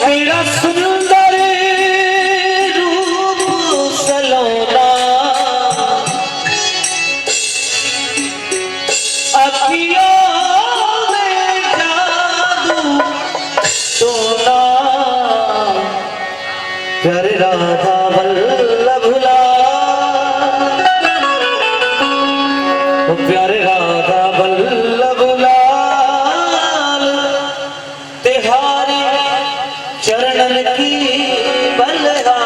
तेरा सुंदर रूप सलोना अखियों में जादू टोना प्यारे राधा वल्लभ लाल प्यारे राधा वल्लभ लाल तिहारी चरणन की बलहारी।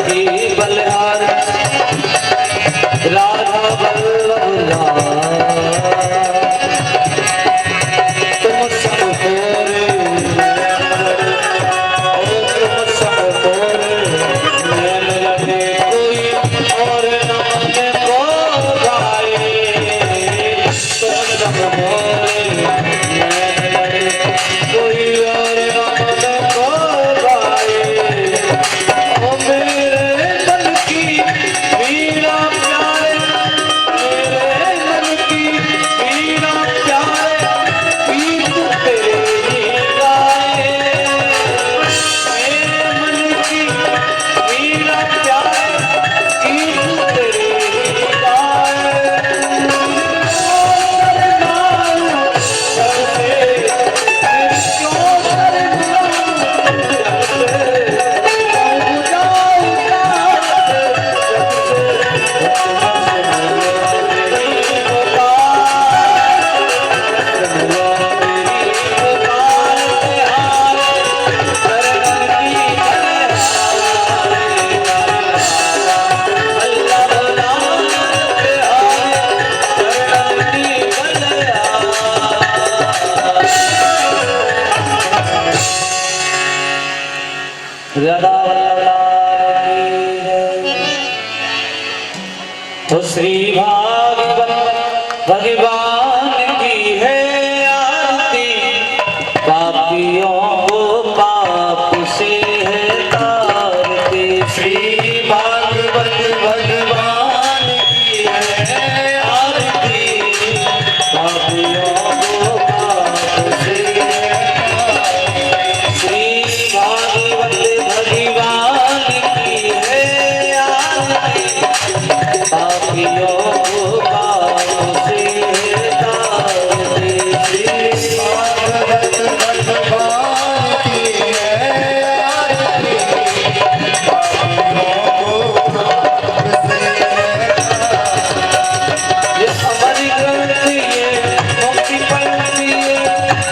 की बलिहार राधा वल्लभ तुम सबको तुम सबको नैन लगे कोई और नाम को गाए तुम सबको नैन लगे कोई और नाम को गाए ओ मेरे मन की वीणा प्यारे मेरे मन की वीणा प्यारे गीत तेरे ही गाए मेरे मन की वीणा प्यारे गीत तेरे ही गाए सबसे क्यों राधा तो श्री भागवत भगवान की है आरती पापियों को पाप से है तारती श्री भागवत भगवान की है आरती पापियों को पाप से है श्री भागवत भगवान की है आरती पापियों को पाप से तारती श्री भागवत भगवान की है आरती पापियों को पाप से ये हमारी गलती है मुक्ति पलती है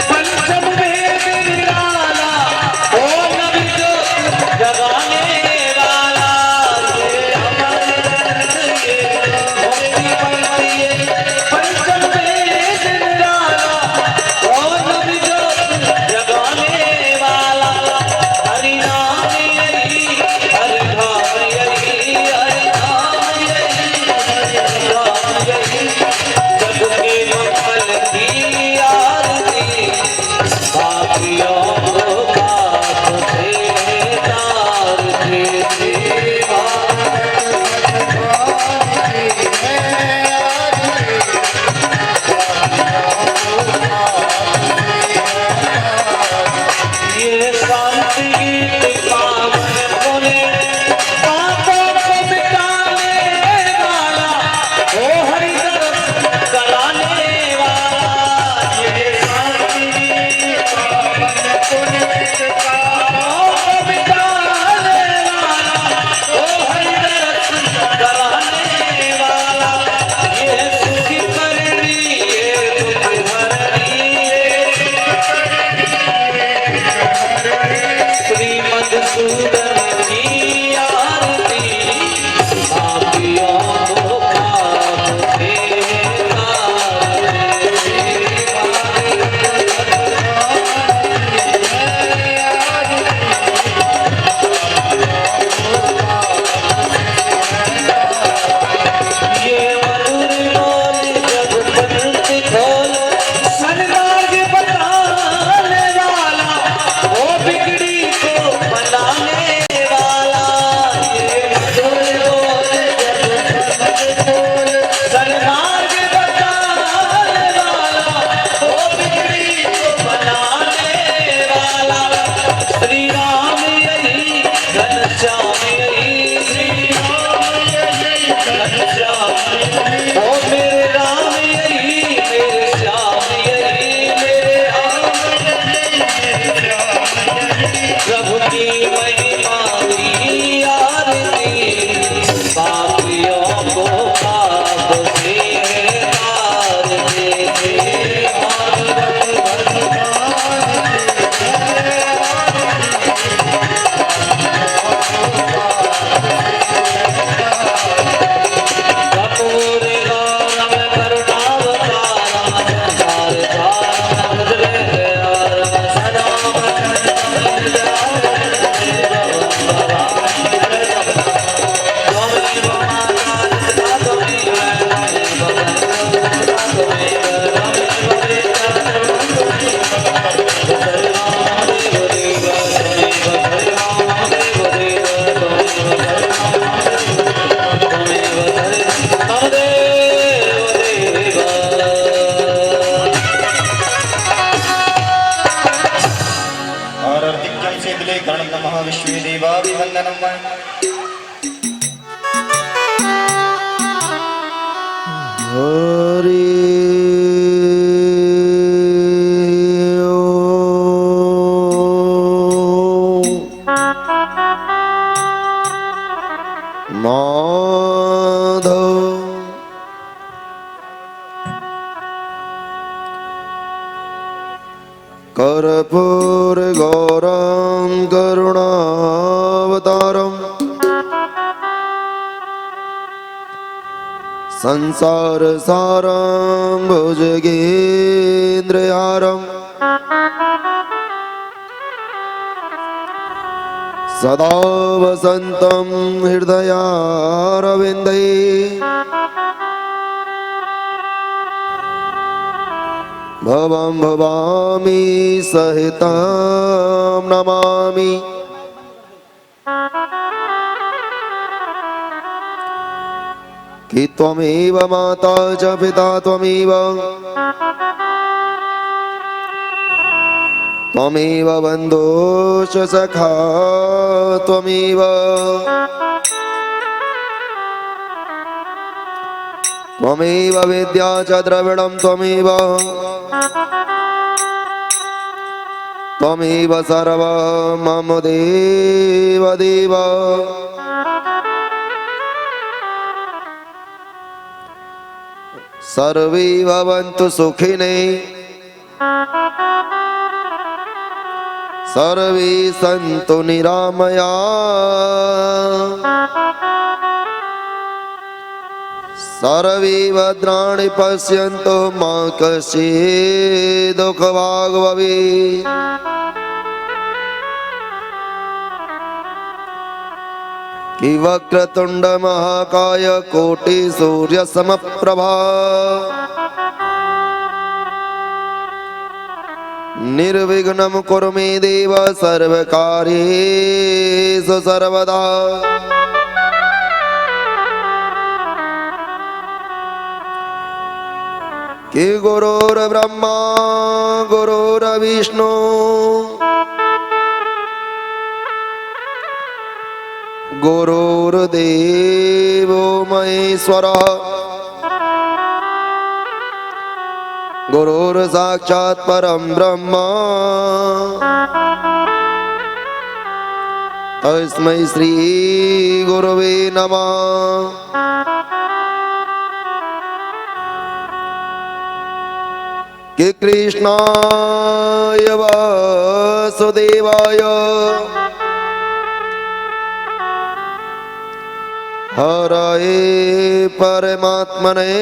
पंचम वेद निराला ओ नबी जो जगाने वाला ये हमारी गलती है मुक्ति पलती है पंचम वेद निराला ओ नबी जो जगाने वाला हरि नाम यही हरि नाम यही हरि नाम यही हरि नाम यही जग के मंगल की आरती पापियों को पाप से तारती श्री भागवत भगवान की है आरती ये शांति गीत पावन पुण्य पापों को मिटाने वाला ओ हरि दरस कराने वाला ये शांति गीत पावन पुण्य पापों को मिटाने वाला ओ हरि दरस कराने वाला ये सुखी करनी ये दुख हरनी श्री मधुसूदन की आरती पापियों को पाप से तारती ये मधुर बोल जब पंथ खोल सन्मार्ग बताने वाला वो बिगड़ी को बनाने श्रीदेवाभिवन्दनम् हरि कर्पूर गौरं करुणावतारम् संसार सारं भुजगेन्द्रहारं सदा वसन्तं हृदयारविन्दे भवं भवामि सहितं नमामि कि त्वमेव माता च पिता त्वमेव त्वमेव बन्धुश्च सखा त्वमेव त्वमेव विद्या च द्रविणं त्वमेव त्वमेव सर्वं मम देव देव सर्वे भवन्तु सुखिने सर्वे सन्तु निरामया सर्वे भद्राणि पश्यन्तु मा कश्चित् दुःखभाग् भवेत् कि वक्रतुण्ड महाकाय कोटि सूर्य समप्रभा निर्विघ्नं कुरु मे देव सर्वकार्येषु सर्वदा कि गुरुर्ब्रह्मा गुरुर्विष्णु गुरुर्देवो महेश्वरः गुरुर्साक्षात् परं ब्रह्म तस्मै श्री गुरवे नमः। कि कृष्णाय वासुदेवाय हरये परमात्मने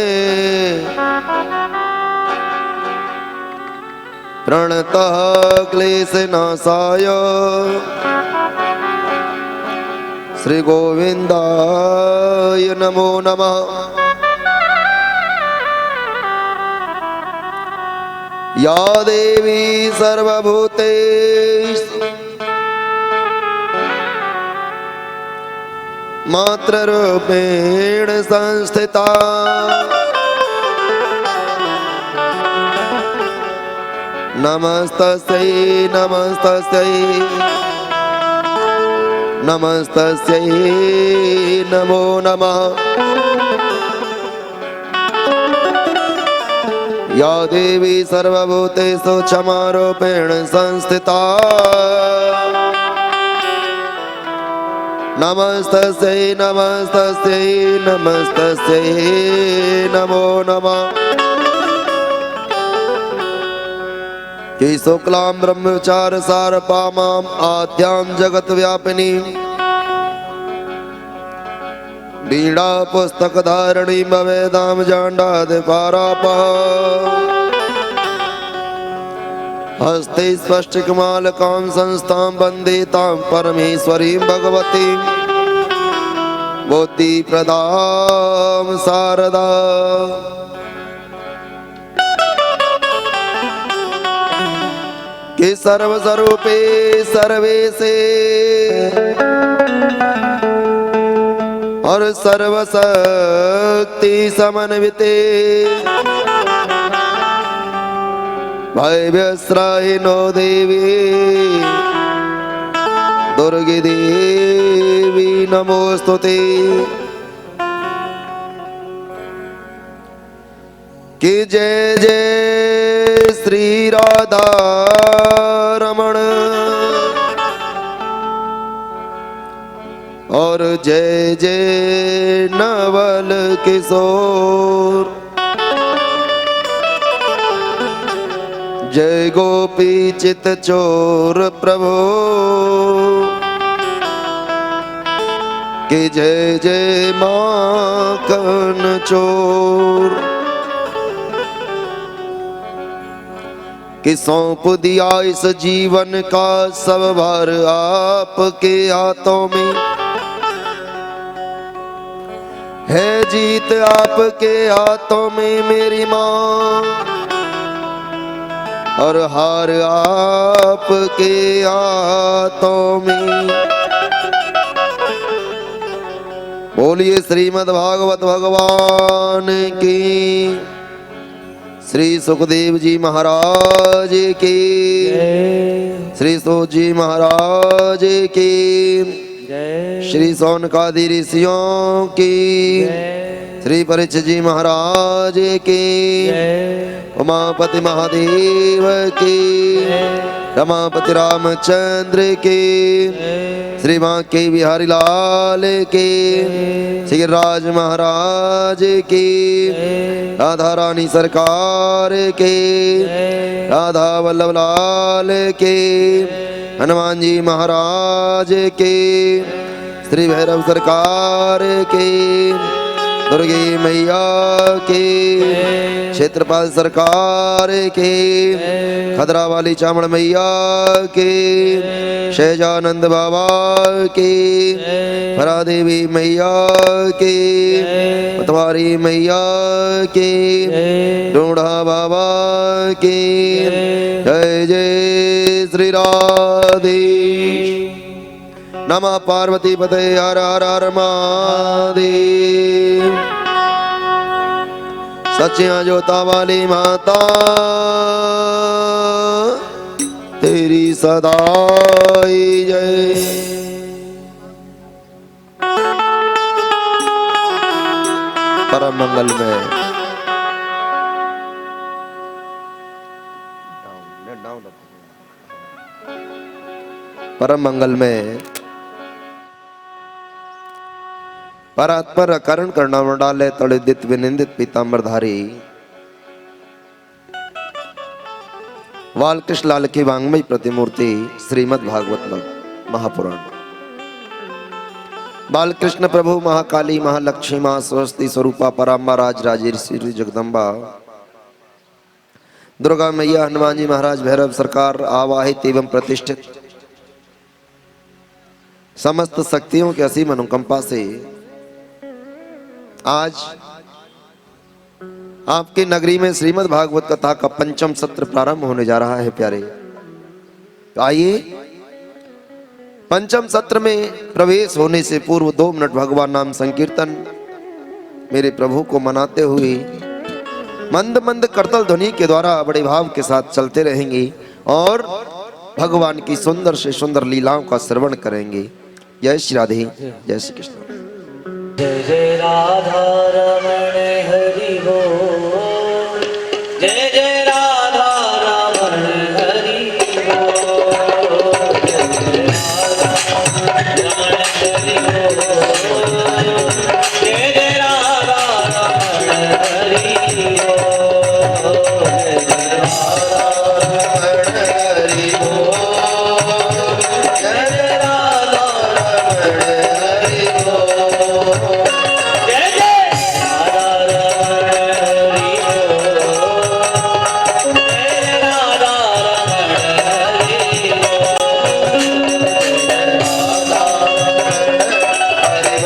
प्रणतः क्लेशनाशाय श्री गोविन्दाय नमो नमः। या देवी सर्वभूतेषु मातृरूपेण संस्थिता नमस्तस्यै नमस्तस्यै नमस्तस्यै नमो नमः। या देवी सर्वभूतेषु क्षमारूपेण संस्थिता नमस्तस्यै नमस्तस्यै नमस्तस्यै नमो नमः। कि शुक्लां ब्रह्मचार सारपामां आद्यां जगत्व्यापिनी वीणा पुस्तकधारिणीं भवेदां जाण्डादिपारापः हस्ते स्पष्टिकमालकां संस्थां वन्दे तां परमेश्वरीं भगवतीं बुद्धिप्रदां शारदा कि सर्वस्वरूपे सर्वेशे और सर्वशक्ति समन्विते भयव्यस्रायिनो देवी दुर्गे देवी नमोस्तुते। कि जय जय श्री राधा रमण और जय जय नवल किशोर। जय गोपी चित चोर प्रभु कि जय जय माखन चोर। कि सौंप दिया इस जीवन का सब भार आपके हाथों में है, जीत आपके हाथों में मेरी माँ और हार आपके हाथों में। बोलिए श्रीमद् भागवत भगवान की। श्री सुखदेव जी महाराज की, श्री सुत जी महाराज की, श्री सौनकादि ऋषियों की, श्री परीक्षित जी महाराज की, उमापति महादेव की, रमापति रामचंद्र की, श्री बांके बिहारी लाल की, श्री राज महाराज की, राधा रानी सरकार की, राधा वल्लभ लाल की, हनुमान जी महाराज की, श्री भैरव सरकार की, दुर्गे मैया की, क्षेत्रपाल सरकार की, खदरा वाली चामड़ मैया की, शहजानंद बाबा की, भरा देवी मैया की, पतवारी मैया की, ढूंढा बाबा की। जय जय श्री राधे। नमः पार्वती पते हर हर हर महादेव। सच्चियां जोता वाली माता तेरी सदाई जय। परम मंगल में परम मंगल में परात्पर अकरण करना डाले तड़िदित विनिंदित पीतांबरधारी बालकृष्ण लाल की वांग्मयी प्रतिमूर्ति श्रीमद् भागवत महापुराण। बालकृष्ण प्रभु महाकाली महालक्ष्मी मां सरस्वती स्वरूपा पराम्बा राज राजेश्वरी जगदम्बा दुर्गा मैया हनुमान जी महाराज भैरव सरकार आवाहित एवं प्रतिष्ठित समस्त शक्तियों के असीम अनुकंपा से आज आपके नगरी में श्रीमद् भागवत कथा का पंचम सत्र प्रारंभ होने जा रहा है प्यारे। तो आइए पंचम सत्र में प्रवेश होने से पूर्व 2 मिनट भगवान नाम संकीर्तन मेरे प्रभु को मनाते हुए मंद मंद करतल ध्वनि के द्वारा बड़े भाव के साथ चलते रहेंगे और भगवान की सुंदर से सुंदर लीलाओं का श्रवण करेंगे। जय श्री राधे, जय श्री कृष्ण। जय जय राधा रमण हरि बोल। जय जय राधा रमण हरि बोल। जय जय राधा रमण हरि बोल। जय जय राधा रमण हरि बोल। जय जय राधा रमण हरि बोल। जय जय राधा रमण हरि बोल। जय राधा रमण हरि बोल। जय राधा रमण हरि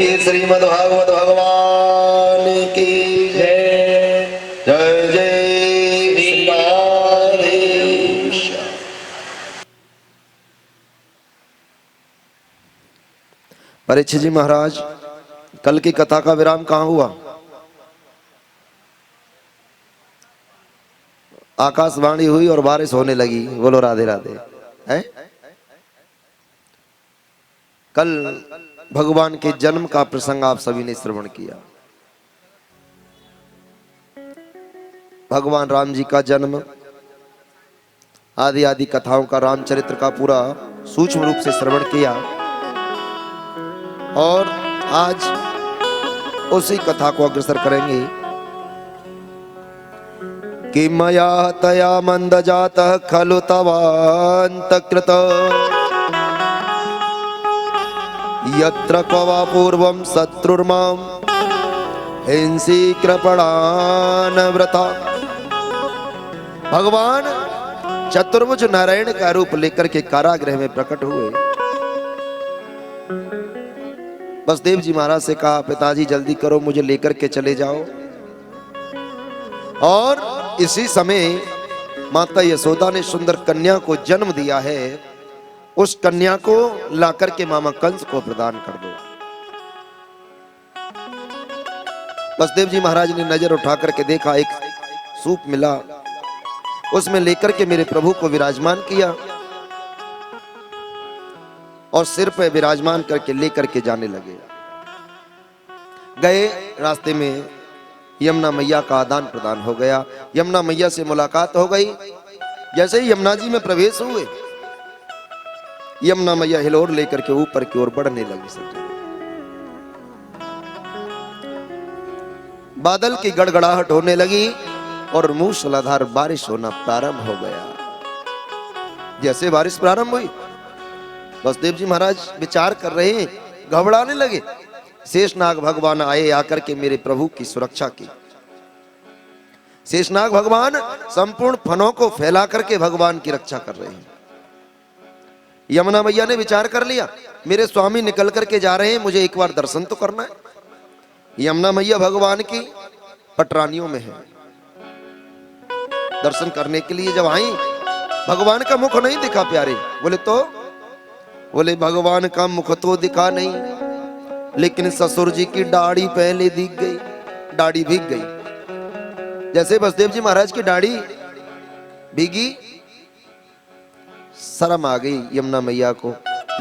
बोलिए श्रीमद् भागवत भगवान की जय। जय जय श्री राधेश। परीक्षित जी महाराज, कल की कथा का विराम कहाँ हुआ? आकाशवाणी हुई और बारिश होने लगी। बोलो राधे राधे। है कल भगवान के जन्म का प्रसंग आप सभी ने श्रवण किया। भगवान राम जी का जन्म, आदि आदि कथाओं का, रामचरित्र का पूरा सूक्ष्म रूप से श्रवण किया और आज उसी कथा को अग्रसर करेंगे कि मया तया मंद जातः खलु तवान्तकृत यत्र क्वा पूर्वं शत्रुर्मां हिंसी कृपणानव्रता। भगवान चतुर्भुज नारायण का रूप लेकर के कारागृह में प्रकट हुए। वसुदेव जी महाराज से कहा, पिताजी जल्दी करो, मुझे लेकर के चले जाओ। और इसी समय माता यशोदा ने सुंदर कन्या को जन्म दिया है, उस कन्या को लाकर के मामा कंस को प्रदान कर दो। वसुदेव जी महाराज ने नजर उठा करके देखा, एक सूप मिला, उसमें लेकर के मेरे प्रभु को विराजमान किया और सिर पे विराजमान करके लेकर के जाने लगे। गए, रास्ते में यमुना मैया का आदान प्रदान हो गया, यमुना मैया से मुलाकात हो गई। जैसे ही यमुना जी में प्रवेश हुए, यमुना मैया हिलोर लेकर के ऊपर की ओर बढ़ने लगी। सज्जन, बादल की गड़गड़ाहट होने लगी और मूसलाधार बारिश होना प्रारंभ हो गया। जैसे बारिश प्रारंभ हुई, वसुदेव जी महाराज विचार कर रहे हैं, घबराने लगे। शेषनाग भगवान आए, आकर के मेरे प्रभु की सुरक्षा की। शेषनाग भगवान संपूर्ण फनों को फैला करके भगवान की रक्षा कर रहे हैं। यमुना मैया ने विचार कर लिया, मेरे स्वामी निकल करके जा रहे हैं, मुझे एक बार दर्शन तो करना है। यमुना मैया भगवान की पटरानियों में है। दर्शन करने के लिए जब आई, भगवान का मुख नहीं दिखा प्यारे। बोले भगवान का मुख तो दिखा नहीं, लेकिन ससुर जी की दाढ़ी पहले दिख गई, दाढ़ी भीग गई। जैसे वसुदेव जी महाराज की दाढ़ी भीगी, शर्म आ गई यमुना मैया को।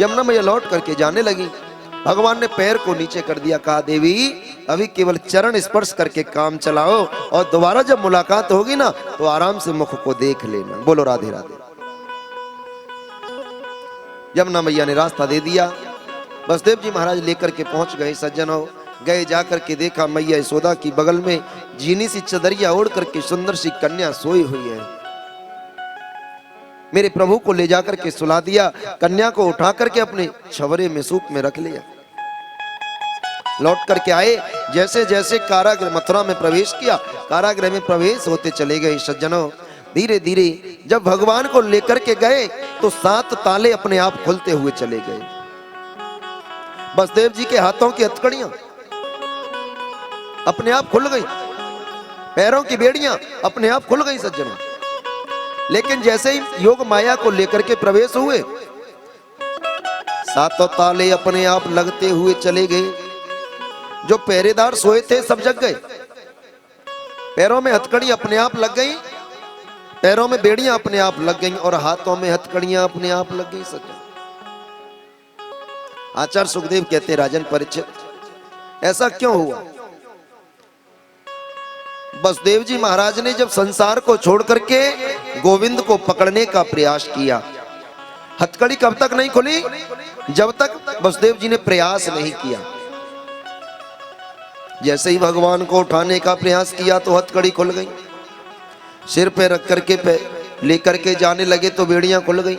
यमुना मैया लौट करके जाने लगी। भगवान ने पैर को नीचे कर दिया, कहा देवी अभी केवल चरण स्पर्श करके काम चलाओ और दोबारा जब मुलाकात होगी ना तो आराम से मुख को देख लेना। बोलो राधे राधे। यमुना मैया ने रास्ता दे दिया। वसुदेव जी महाराज लेकर के पहुंच गए। सज्जनों, गए, जाकर के देखा मैया यशोदा की बगल में जीनी सी चदरिया ओढ़ करके सुंदर सी कन्या सोई हुई है। मेरे प्रभु को ले जाकर के सुला दिया, कन्या को उठा करके अपने छवरे में सूप में रख लिया। लौट करके आए, जैसे जैसे कारागृह मथुरा में प्रवेश किया, कारागृह में प्रवेश होते चले गए। सज्जनों, धीरे धीरे जब भगवान को लेकर के गए तो 7 ताले अपने आप खुलते हुए चले गए। वसुदेव जी के हाथों की हथकड़ियां अपने आप खुल गई, पैरों की बेड़ियां अपने आप खुल गई। सज्जनों, लेकिन जैसे ही योग माया को लेकर के प्रवेश हुए, 7 ताले अपने आप लगते हुए चले गए। जो पहरेदार सोए थे सब जग गए। पैरों में हथकड़ी अपने आप लग गई, पैरों में बेड़ियां अपने आप लग गई और हाथों में हथकड़ियां अपने आप लग गई। सज्जन, आचार्य सुखदेव कहते, राजन परीक्षित, ऐसा क्यों हुआ? वसुदेव जी महाराज ने जब संसार को छोड़ करके गोविंद को पकड़ने का प्रयास किया, हथकड़ी कब तक नहीं खुली? जब तक वसुदेव जी ने प्रयास नहीं किया। जैसे ही भगवान को उठाने का प्रयास किया तो हथकड़ी खुल गई। सिर पे रख करके लेकर के जाने लगे तो बेड़ियां खुल गई।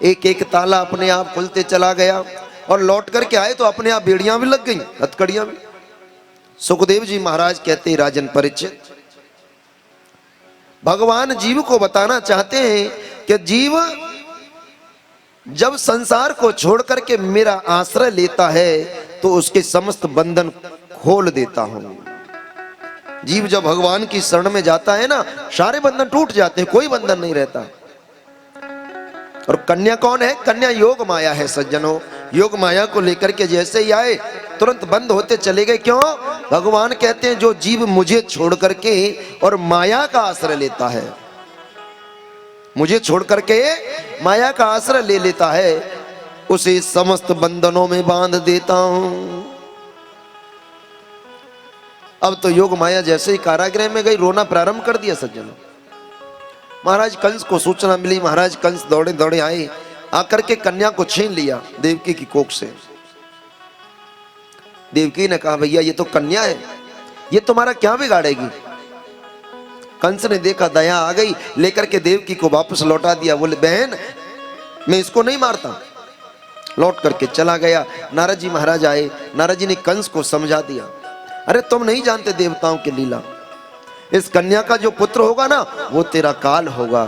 एक एक ताला अपने आप खुलते चला गया और लौट करके आए तो अपने आप बेड़ियां भी लग गई, हथकड़ियां भी। सुखदेव जी महाराज कहते, राजन परीक्षित, भगवान जीव को बताना चाहते हैं कि जीव जब संसार को छोड़ करके मेरा आश्रय लेता है तो उसके समस्त बंधन खोल देता हूं। जीव जब भगवान की शरण में जाता है ना, सारे बंधन टूट जाते हैं, कोई बंधन नहीं रहता। और कन्या कौन है? कन्या योग माया है सज्जनों। योग माया को लेकर के जैसे ही आए तुरंत बंद होते चले गए। क्यों? भगवान कहते हैं जो जीव मुझे छोड़ करके और माया का आश्रय लेता है, मुझे छोड़ करके माया का आश्रय ले लेता है, उसे समस्त बंधनों में बांध देता हूं। अब तो योग माया जैसे ही कारागृह में गई, रोना प्रारंभ कर दिया सज्जनों। महाराज कंस को सूचना मिली, महाराज कंस दौड़े दौड़े आए, आकर के कन्या को छीन लिया देवकी की कोख से। देवकी ने कहा भैया ये तो कन्या है, ये तुम्हारा क्या बिगाड़ेगी? कंस ने देखा, दया आ गई, लेकर के देवकी को वापस लौटा दिया। बोले बहन मैं इसको नहीं मारता। लौट करके चला गया। नारद जी महाराज आए, नारद जी ने कंस को समझा दिया, अरे तुम नहीं जानते देवताओं की लीला, इस कन्या का जो पुत्र होगा ना वो तेरा काल होगा।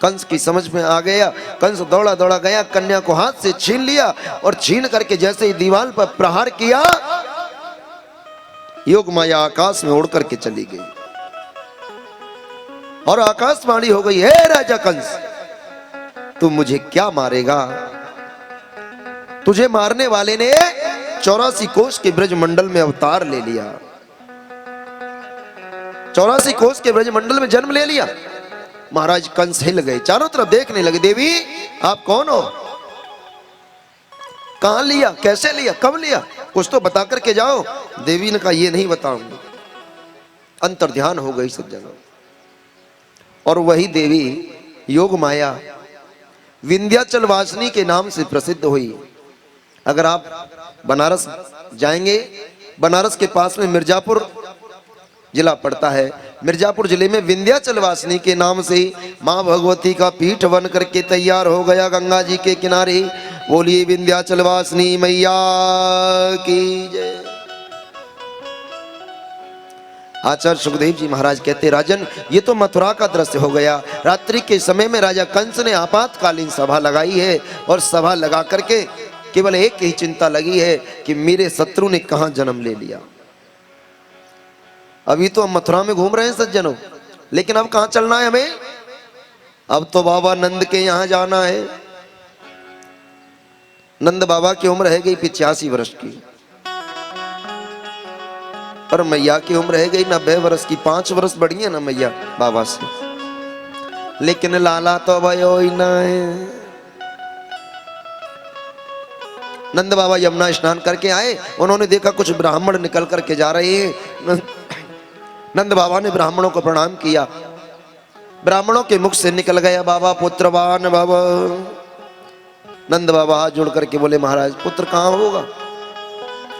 कंस की समझ में आ गया। कंस दौड़ा दौड़ा गया, कन्या को हाथ से छीन लिया और छीन करके जैसे ही दीवार पर प्रहार किया, योग माया आकाश में उड़ करके चली गई। और आकाशवाणी हो गई, हे राजा कंस तू मुझे क्या मारेगा? तुझे मारने वाले ने 84 कोष के ब्रज मंडल में अवतार ले लिया, 84 कोष के ब्रज मंडल में जन्म ले लिया। महाराज कंस हिल गए, चारों तरफ देखने लगे, देवी आप कौन हो? कहां लिया, कैसे लिया, कब लिया, कुछ तो बता करके जाओ। देवी ने कहा ये नहीं बताऊंगी। अंतर ध्यान हो गई सब जगह। और वही देवी योग माया विंध्याचल वासिनी के नाम से प्रसिद्ध हुई। अगर आप बनारस जाएंगे, बनारस के पास में मिर्जापुर जिला पड़ता है, मिर्जापुर जिले में विंध्याचल वासिनी के नाम से मां भगवती का पीठ बन करके तैयार हो गया गंगा जी के किनारे। बोलिए विंध्याचल वासिनी मैया की जय। आचार्य सुखदेव जी महाराज कहते, राजन ये तो मथुरा का दृश्य हो गया। रात्रि के समय में राजा कंस ने आपातकालीन सभा लगाई है, और सभा लगा करके केवल एक ही चिंता लगी है कि मेरे शत्रु ने कहां जन्म ले लिया। अभी तो हम मथुरा में घूम रहे हैं सज्जनों, लेकिन अब कहां चलना है हमें? अब तो बाबा नंद के यहां जाना है। नंद बाबा की उम्र है गई 85 वर्ष की, और मैया की उम्र है गई 90 वर्ष की। 5 वर्ष बढ़ी है ना मैया बाबा से, लेकिन लाला तो भयो ही ना है। नंद बाबा यमुना स्नान करके आए, उन्होंने देखा कुछ ब्राह्मण निकल करके जा रहे हैं। नंद बाबा ने ब्राह्मणों को प्रणाम किया। ब्राह्मणों के मुख से निकल गया, बाबा पुत्रवान बाबा। नंद बाबा हाथ जोड़ करके बोले, महाराज पुत्र कहां होगा?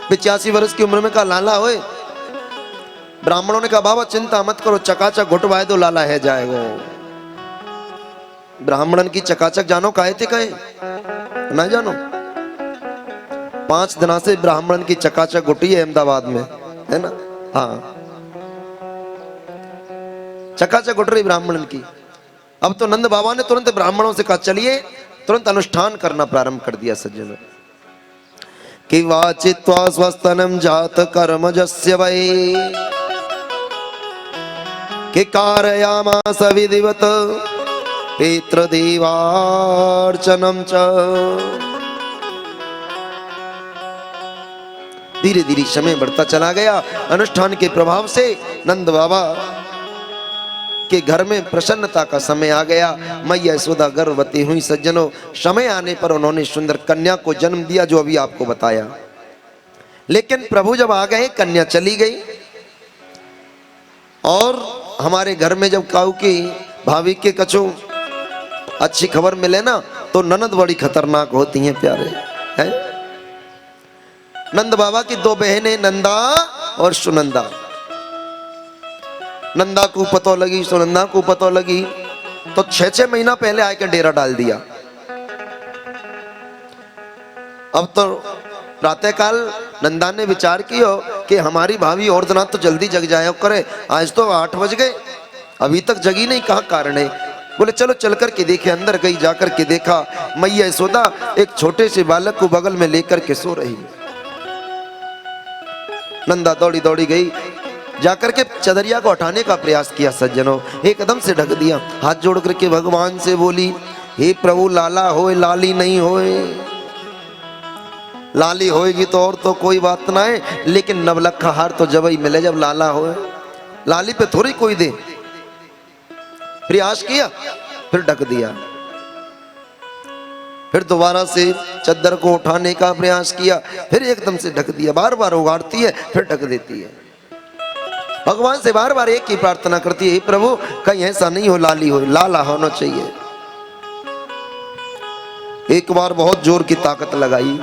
85 वर्ष की उम्र में कहा लाला होए। ब्राह्मणों ने कहा बाबा चिंता मत करो, चकाचक घुटवाए दो, लाला है जाएगा। ब्राह्मणन की चकाचक जानो काहे थे कहे ना जानो। 5 दिना से ब्राह्मणन की चकाचक घुटी है अहमदाबाद में, है ना? हाँ चकाचक उठ रही ब्राह्मणन की। अब तो नंद बाबा ने तुरंत ब्राह्मणों से कहा चलिए, तुरंत अनुष्ठान करना प्रारंभ कर दिया सज्जनों। कि वाचित्वा स्वस्तनम जात कर्मजस्य वै कि कारयामास विधिवत पितृदेवार्चनम च। धीरे धीरे समय बढ़ता चला गया। अनुष्ठान के प्रभाव से नंद बाबा के घर में प्रसन्नता का समय आ गया। मैया यशोदा गर्भवती हुई सज्जनों। समय आने पर उन्होंने सुंदर कन्या को जन्म दिया, जो अभी आपको बताया। लेकिन प्रभु जब आ गए, कन्या चली गई। और हमारे घर में जब काऊ की भाभी के कछू अच्छी खबर मिले ना, तो ननद बड़ी खतरनाक होती हैं प्यारे, है? नंद बाबा की 2 बहनें नंदा और सुनंदा। नंदा को पतो लगी, सुनंदा को पतो लगी, तो 6-6 महीना पहले आकर डेरा डाल दिया। अब तो प्रातःकाल नंदा ने विचार किया कि हमारी भाभी और दिना तो जल्दी जग जाए करे। आज तो 8 बज गए, अभी तक जगी नहीं, कहाँ कारण है? बोले चलो चल कर के देखे। अंदर गई, जाकर के देखा मैया यशोदा एक छोटे से बालक को बगल में लेकर के सो रही। नंदा दौड़ी दौड़ी गई, जाकर के चदरिया को हटाने का प्रयास किया सज्जनों, एकदम से ढक दिया। हाथ जोड़ करके भगवान से बोली, हे प्रभु लाला होए लाली नहीं होए। लाली होएगी तो और तो कोई बात ना है, लेकिन नवलखा हार तो जब ही मिले जब लाला होए। लाली पे थोड़ी कोई दे। प्रयास किया, फिर ढक दिया। फिर दोबारा से चद्दर को उठाने का प्रयास किया, फिर एकदम से ढक दिया। बार बार उगाड़ती है, फिर ढक देती है। भगवान से बार बार एक ही प्रार्थना करती है, हे प्रभु कहीं ऐसा नहीं हो लाली हो, लाला होना चाहिए। एक बार बहुत जोर की ताकत लगाई,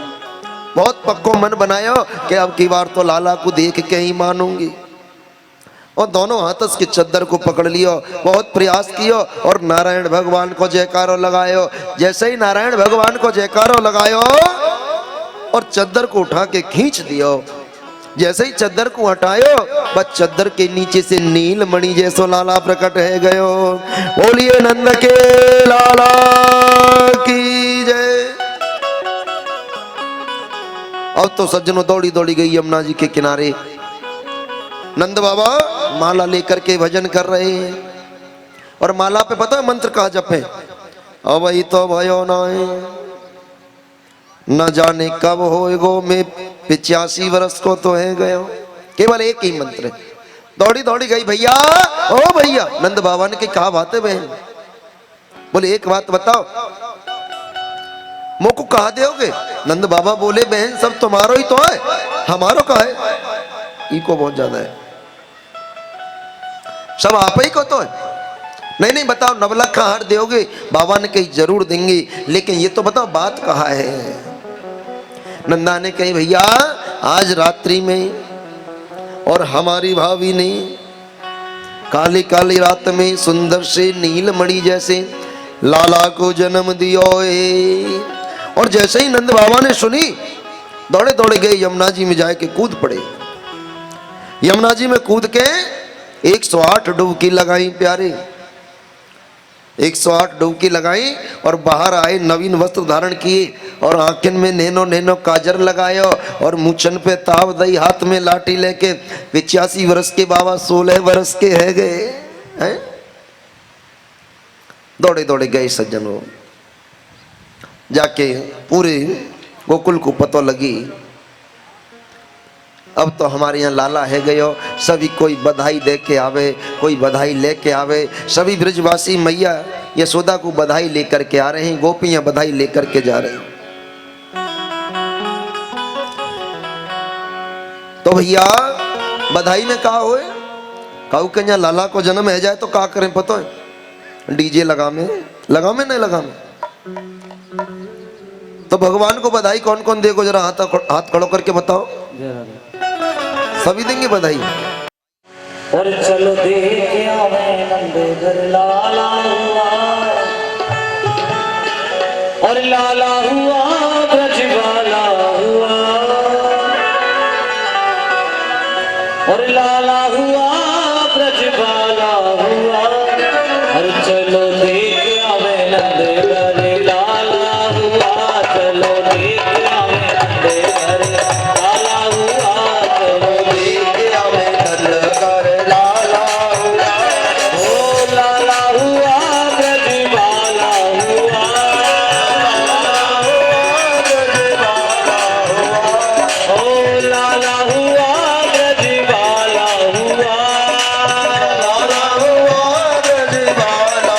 बहुत पक्को मन बनाया कि अब की बार तो लाला को देख के ही मानूंगी। और दोनों हाथस की चद्दर को पकड़ लियो, बहुत प्रयास कियो और नारायण भगवान को जयकारो लगायो। जैसे ही नारायण भगवान को जयकारो लगायो और चद्दर को उठा के खींच दियो, जैसे ही चद्दर को हटायो बस चद्दर के नीचे से नील मणि जैसो लाला प्रकट है गयो। बोलिए नंद के लाला की जय। अब तो सज्जनों दौड़ी दौड़ी गई यमुना जी के किनारे। नंद बाबा माला लेकर के भजन कर रहे हैं और माला पे पता है मंत्र कहाँ जपे? अब वही तो भयो ना है, न जाने कब होएगो मैं 85 वर्ष को तो है गयो। केवल एक ही मंत्र है। दौड़ी दौड़ी गई, भैया ओ भैया। नंद बाबा ने कहा बात है बहन? बोले एक बात बताओ, मुझको कहा दोगे? नंद बाबा बोले बहन सब तुम्हारो ही तो है, हमारो का है? इको बहुत ज्यादा है, सब आप ही को तो है। नहीं नहीं बताओ नवलखा हार दोगे? बाबा ने कही जरूर देंगे, लेकिन ये तो बताओ बात कहा है? नंदा ने कही भैया आज रात्रि में और हमारी भाभी ने काली काली रात में सुंदर से नीलमणि जैसे लाला को जन्म दियो है। और जैसे ही नंद बाबा ने सुनी दौड़े दौड़े गए यमुना जी में जाके कूद पड़े। यमुना जी में कूद के 108 डुबकी लगाई प्यारे, 108 डुबकी लगाई और बाहर आए, नवीन वस्त्र धारण किए और आंखन में नैनो नैनो काजर लगायो और मुछन पे ताव दई, हाथ में लाठी लेके 85 वर्ष के बाबा 16 वर्ष के है गए हैं। दौड़े दौड़े गए सज्जनों, जाके पूरे गोकुल को पता लगी अब तो हमारे यहाँ लाला है गयो। सभी कोई बधाई दे के आवे, कोई बधाई लेके आवे। सभी ब्रजवासी मैया यशोदा को बधाई लेकर के आ रहे हैं, गोपियां बधाई लेकर के जा रही। तो भैया बधाई में कहा होए, कहू के यहाँ लाला को जन्म है जाए तो क्या करें पता है? डीजे लगा में नहीं लगा में। तो भगवान को बधाई कौन कौन देगो? जरा हाथ खड़ो करके बताओ। सभी देंगे बधाई। और चलो देख आवे नंद घर लाला हुआ, और लाला हुआ ब्रजवाला हुआ, और लाला हुआ ब्रजवाला हुआ। और चलो देख आवे नंद घर लाला हुआ, चलो देख आवे नंद घर लाला हुआ, चलो देख आवे नंद घर लाला हुआ। ओ लाला हुआ ब्रजवाला हुआ, ब्रजवाला हुआ। ओ लाला हुआ ब्रजवाला हुआ, लाला हुआ ब्रजवाला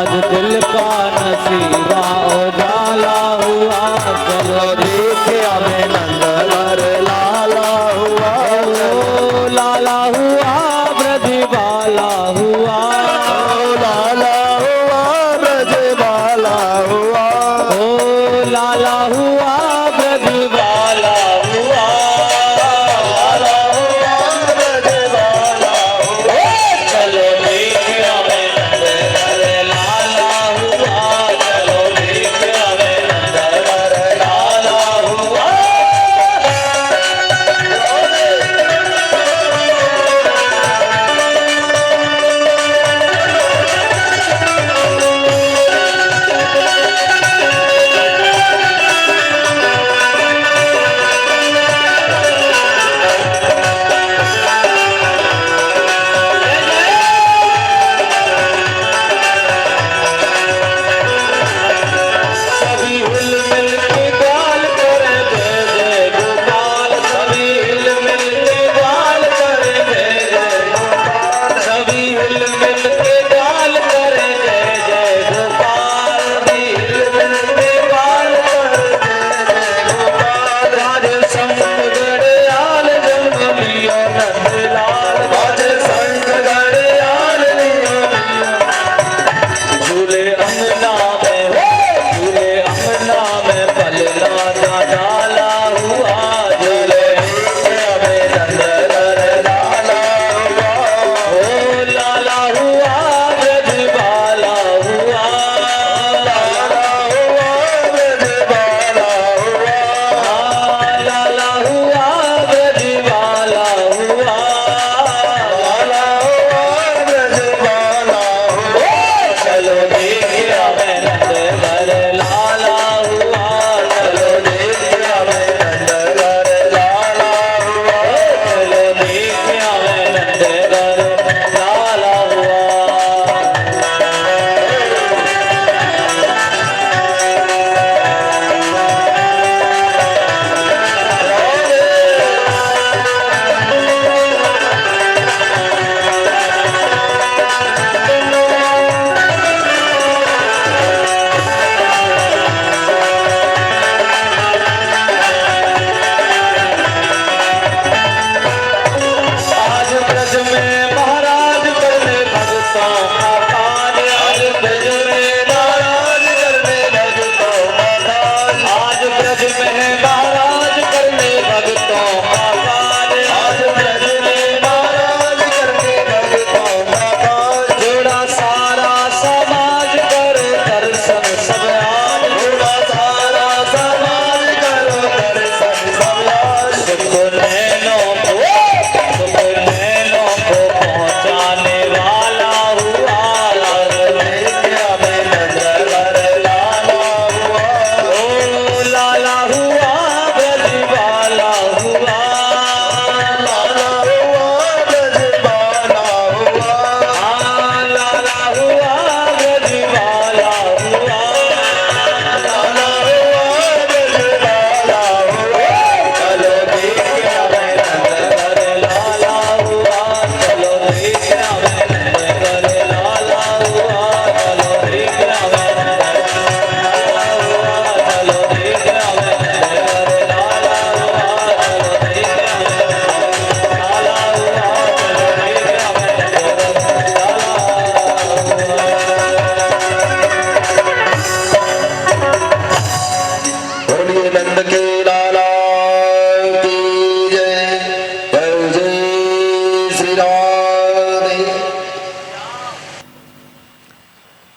आज दिल का नसीबा उजाला हुआ, चलो देखे हमें नंद घर लाला हुआ, लाला हुआ ब्रज बाला हुआ, लाला हुआ ब्रज बाला हुआ, लाला हुआ ब्रज बाला हुआ, लाला हुआ ब्रज बाला हुआ, चलो देखे हमें नंद घर लाला हुआ, चलो देखे हमें नंद घर लाला हुआ। सभी हिल मिल के गाल करे जय जय गोपाल, सभी हिल मिल के गाल करे जय जय गोपाल, सभी हिल मिल के गाल करे जय जय गोपाल, सभी हिल मिल के गाल करे जय जय गोपाल, राधे संग गड़ियाल जन्म लियो नंदलाल, राधे संग गड़ियाल लियो झूले अंगना में झूले अंगना में पलला डाला हुआ, झूले हमें नंद घर लाला हुआ, ओ लाला हुआ ब्रज बाला हुआ, लाला हुआ ब्रज बाला हुआ, लाला हुआ ब्रज बाला हुआ, लाला हुआ ब्रज बाला हुआ, चलो देखे हमें नंद घर लाला हुआ, चलो देखे हमें नंद घर लाला हुआ, चलो देखे हमें नंद घर लाला हुआ। आज ब्रज में महाराज करने भगतों का कार्य, आज ब्रज में महाराज करने भगतों का कार्य, आज ब्रज में महाराज करने भगतों का कार्य, आज ब्रज में महाराज करने भगतों का कार्य, जोड़ा सारा समाज कर दर्शन सब आज, जोड़ा सारा समाज कर दर्शन सब आज, सुख नैनों को पहुंचाने वाला हुआ, देखे हमें नंद घर लाला हुआ, ओ लाला हुआ ब्रज बाला हुआ, लाला हुआ ब्रज बाला हुआ, लाला हुआ ब्रज बाला हुआ, लाला हुआ ब्रज बाला हुआ, चलो देखे हमें नंद घर लाला हुआ, चलो देखे हमें नंद घर लाला हुआ, चलो देखे हमें नंद घर लाला हुआ, चलो देखे हमें नंद घर लाला हुआ, चलो देखे हमें नंद घर लाला हुआ, चलो देखे हमें नंद घर बोलिए नंद के लाला की जय, जय जय श्री राधे।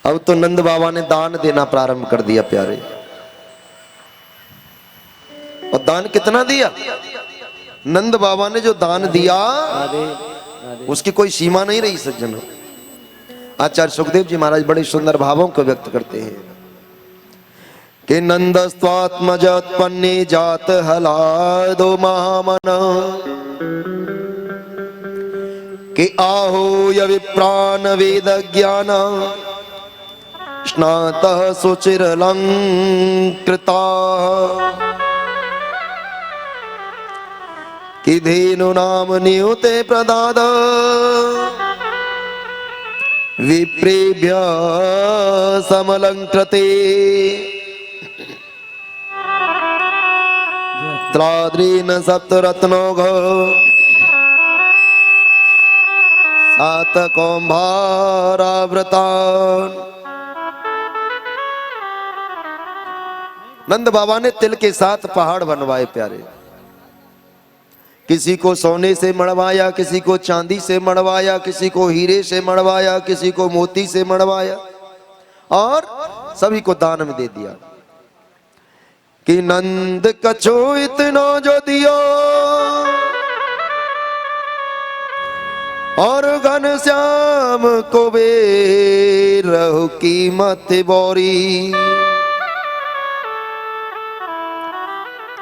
अब तो नंद बाबा ने दान देना प्रारंभ कर दिया प्यारे, और दान कितना दिया? नंद बाबा ने जो दान दिया उसकी कोई सीमा नहीं रही सज्जनों। आचार्य सुखदेव जी महाराज बड़े सुंदर भावों को व्यक्त करते हैं कि नंदस्त्वात्मजोत्पन्ने जात हलादो महामना, कि आहूय विप्रान वेद ज्ञान स्नातः सुचिरलंकृता, कि धेनु नाम नियुते प्रदाद विप्रेभ्य समलंकृते त्राद्रीन सप्तरत्नोघ सात कौंभारावृतान। नंद बाबा ने तिल के साथ पहाड़ बनवाए प्यारे। किसी को सोने से मढ़वाया, किसी को चांदी से मढ़वाया, किसी को हीरे से मढ़वाया, किसी को मोती से मढ़वाया और सभी को दान में दे दिया कि नंद कछो इतना जो दियो और घनश्याम को वे रहु कीमत बोरी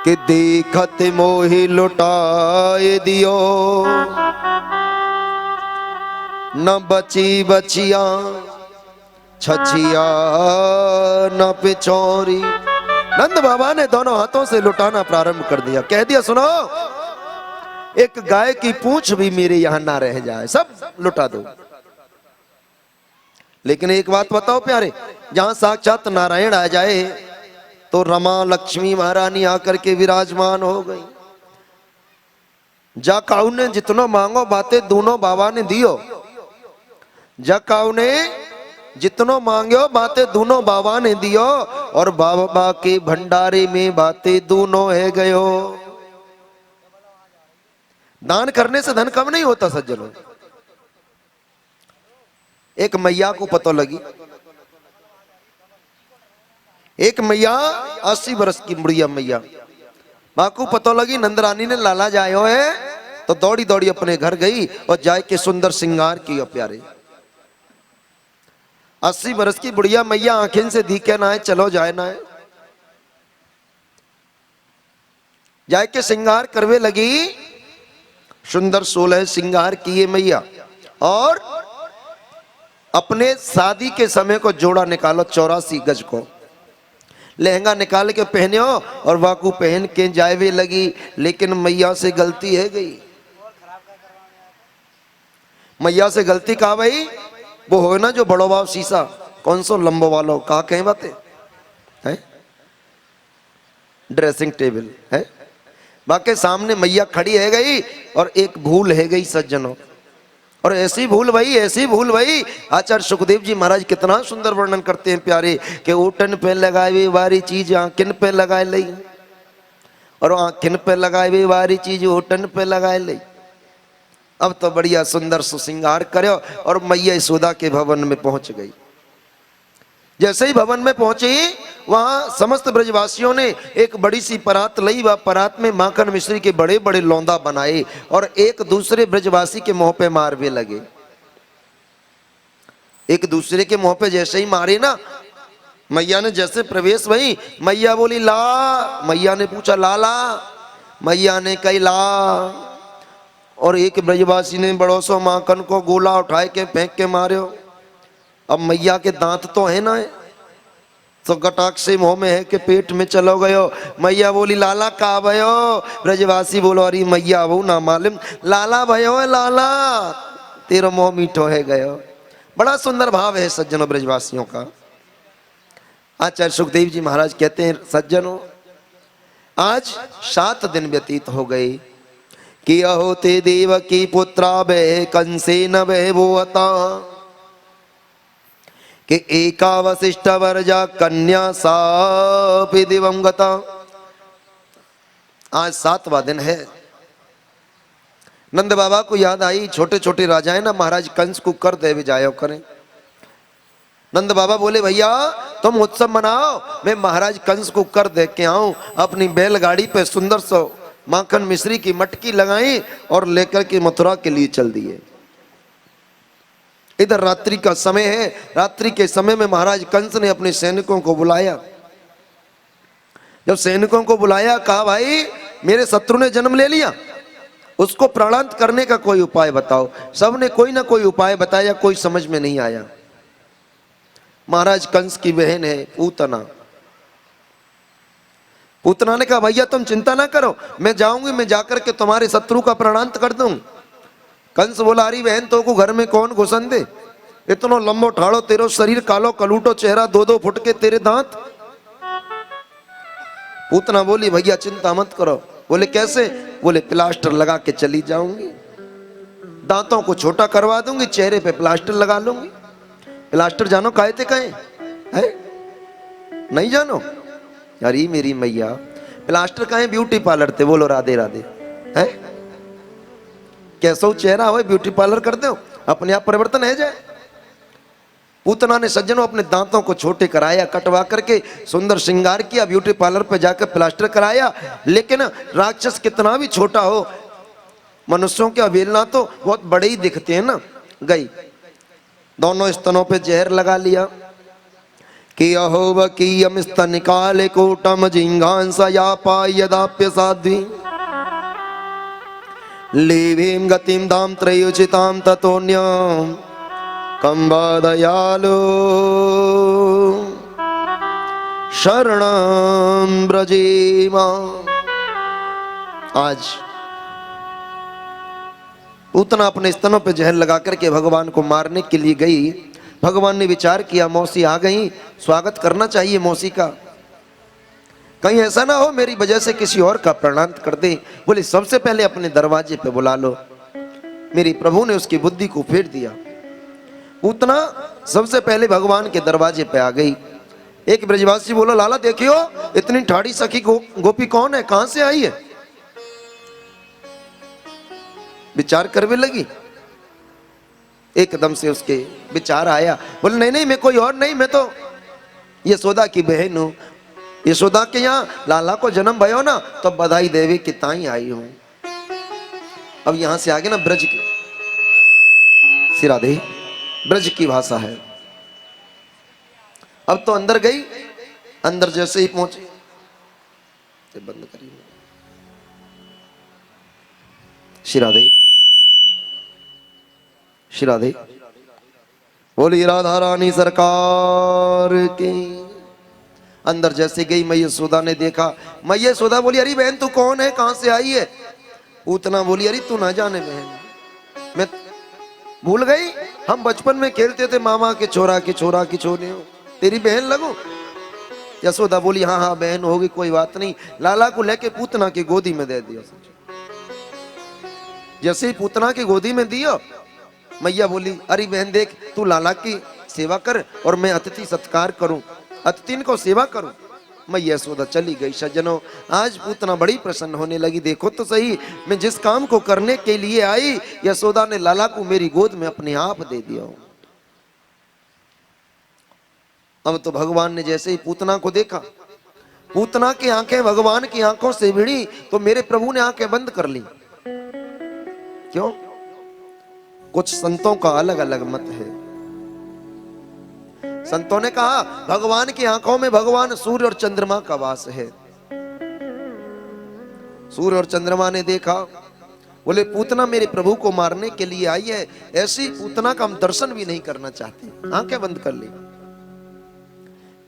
कि देखत मोहि लुटाए दियो न बची बचिया छछिया न पिछोरी। नंद बाबा ने दोनों हाथों से लुटाना प्रारंभ कर दिया। कह दिया सुनो, एक गाय की पूंछ भी मेरे यहां ना रह जाए, सब लुटा दो। लेकिन एक बात बताओ प्यारे, जहां साक्षात नारायण आ जाए तो रमा लक्ष्मी महारानी आकर के विराजमान हो गई। जाकाऊ ने जितनो मांगो बातें दोनों बाबा ने दियो। जाकाऊ ने जितनो मांगो बातें दोनों बाबा ने दियो और बाबा के भंडारे में बातें दोनों है गयो। दान करने से धन कम नहीं होता सज्जनों। एक मैया को पता लगी, एक मैया 80 वर्ष की बुढ़िया मैया, मां को पता लगी नंदरानी ने लाला जायो है, तो दौड़ी दौड़ी अपने घर गई और जाए के सुंदर श्रृंगार किया प्यारे। 80 वर्ष की बुढ़िया मैया आंखें से दिखे ना है, चलो जाए ना है, जाए के श्रृंगार करवे लगी। सुंदर 16 श्रृंगार किए मैया और अपने शादी के समय को जोड़ा निकालो 84 गज को लहंगा निकाल के पहने हो और वाकू पहन के जाए लगी। लेकिन मैया से गलती है गई। मैया से गलती कहा भाई, वो हो ना जो बड़ो बाप शीशा, कौन सो लंबो वालो कहा कहीं बातें है, ड्रेसिंग टेबल है, बाकी सामने मैया खड़ी है गई और एक भूल है गई सज्जनों। और ऐसी भूल भाई, ऐसी भूल भाई, आचार्य सुखदेव जी महाराज कितना सुंदर वर्णन करते हैं प्यारे कि ऊटन पे लगाए हुई वारी चीज आंखिन पे लगाए लई और आंखिन पे लगाए हुई वारी चीज ऊटन पे लगाए लई। अब तो बढ़िया सुंदर सुसिंगार करो और मैया यशोदा के भवन में पहुंच गई। जैसे ही भवन में पहुंची वहां समस्त ब्रजवासियों ने एक बड़ी सी परात लई। वह परात में माखन मिश्री के बड़े बड़े लौंदा बनाए और एक दूसरे ब्रजवासी के मुंह पे मारवे लगे। एक दूसरे के मुंह पे जैसे ही मारे ना, मैया ने जैसे प्रवेश भई, मैया बोली ला। मैया ने पूछा लाला, मैया ने कही ला। और एक ब्रजवासी ने बड़ो सो माखन को गोला उठाए के फेंक के मारे। अब मैया के दांत तो है ना, तो गटाक से मुंह में है कि पेट में चलो गयो। मैया बोली लाला का भयो। ब्रजवासी बोलो अरे मैया वो ना मालूम, लाला भयो है लाला, तेरा मुंह मीठो है गयो। बड़ा सुंदर भाव है सज्जनों ब्रजवासियों का। आचार्य सुखदेव जी महाराज कहते हैं सज्जनों, आज 7 दिन व्यतीत हो गए कि अहो ते देव की पुत्रा बह कंसे न बह वो अता कि एका वशिष्ठ वर्जा कन्या सापि दिवं गता। आज 7वां दिन है। नंद बाबा को याद आई, छोटे छोटे राजा है ना महाराज कंस को कर दे जायो करें। नंद बाबा बोले भैया तुम उत्सव मनाओ, मैं महाराज कंस को कर दे के आऊं। अपनी बैलगाड़ी पे सुंदर सो माखन मिश्री की मटकी लगाई और लेकर के मथुरा के लिए चल दिए। इधर रात्रि का समय है। रात्रि के समय में महाराज कंस ने अपने सैनिकों को बुलाया। जब सैनिकों को बुलाया, कहा भाई मेरे शत्रु ने जन्म ले लिया, उसको प्राणांत करने का कोई उपाय बताओ। सबने कोई ना कोई उपाय बताया, कोई समझ में नहीं आया। महाराज कंस की बहन है पूतना। पूतना ने कहा भैया तुम चिंता ना करो, मैं जाऊंगी, मैं जाकर के तुम्हारे शत्रु का प्राणांत कर दूं। कंस बोला अरे बहन तो को घर में कौन घुसन दे, इतनो लंबो ठाड़ो तेरो शरीर, कालो कलूटो चेहरा, 2-2 फुट के तेरे दांत। पूतना बोली भैया चिंता मत करो। बोले कैसे? बोले प्लास्टर लगा के चली जाऊंगी, दांतों को छोटा करवा दूंगी, चेहरे पे प्लास्टर लगा लूंगी। प्लास्टर जानो काहे थे कहे है? नहीं जानो? अरे मेरी मैया, प्लास्टर कहे ब्यूटी पार्लर थे। बोलो राधे राधे। है कैसा चेहरा हो ब्यूटी पार्लर कर दो, अपने आप परिवर्तन है जाए। पूतना ने सज्जनों अपने दांतों को छोटे कराया, कटवा करके सुंदर श्रृंगार किया, ब्यूटी पार्लर पे जाकर प्लास्टर कराया। लेकिन राक्षस कितना भी छोटा हो, मनुष्यों के अवेलना तो बहुत बड़े ही दिखते हैं ना। गई दोनों स्तनों पे जहर लगा लिया कि अहोव कीयम स्तन काले कोटम जिंगांसा या पायदाप्य साध्वी लेवीं गतिम दाम त्रयोचिताम ततोन्यम कंबादयालो शरणं ब्रजेमा। आज पूतना अपने स्तनों पे जहर लगा करके भगवान को मारने के लिए गई। भगवान ने विचार किया मौसी आ गई, स्वागत करना चाहिए मौसी का, कहीं ऐसा ना हो मेरी वजह से किसी और का प्राणांत कर दे। बोले सबसे पहले अपने दरवाजे पे बुला लो। मेरी प्रभु ने उसकी बुद्धि को फेर दिया। पूतना सबसे पहले भगवान के दरवाजे पे आ गई। एक ब्रजवासी बोला लाला देखियो इतनी ठाड़ी सखी गोपी कौन है, कहां से आई है? विचार करने लगी, एकदम से उसके विचार आया। बोले नहीं नहीं मैं कोई और नहीं, मैं तो यशोदा की बहन हूं। यशोदा के यहाँ लाला को जन्म भयो ना, तो बधाई देवी की ताई आई हूं। अब यहां से आगे ना ब्रज की सिराधे ब्रज की भाषा है। अब तो अंदर गई, अंदर जैसे ही पहुंची बंद करिए शिराधे शिराधे बोली राधा रानी सरकार की। अंदर जैसे गई मैया यशोदा ने देखा। मैया यशोदा बोली अरे बहन तू कौन है, कहां से आई है? पूतना बोली अरे तू ना जाने बहन, मैं भूल गई, हम बचपन में खेलते थे मामा के छोरा की छोरा की छोरे हो, तेरी बहन लगू। यशोदा बोली हाँ हाँ बहन होगी कोई बात नहीं। लाला को लेके पूतना की गोदी में दे दिया। जैसे ही पूतना की गोदी में दिया, मैया बोली अरे बहन देख तू लाला की सेवा कर और मैं अतिथि सत्कार करूं, अतिथि को सेवा करूं। मैया यशोदा चली गई। सज्जनों आज पूतना बड़ी प्रसन्न होने लगी। देखो तो सही, मैं जिस काम को करने के लिए आई यशोदा ने लाला को मेरी गोद में अपने आप दे दिया। अब तो भगवान ने जैसे ही पूतना को देखा, पूतना की आंखें भगवान की आंखों से भिड़ी तो मेरे प्रभु ने आंखें बंद कर ली। क्यों? कुछ संतों का अलग अलग मत है। संतों ने कहा भगवान की आंखों में भगवान सूर्य और चंद्रमा का वास है। सूर्य और चंद्रमा ने देखा, बोले पूतना मेरे प्रभु को मारने के लिए आई है, ऐसी पूतना का हम दर्शन भी नहीं करना चाहते, आंखें बंद कर ली।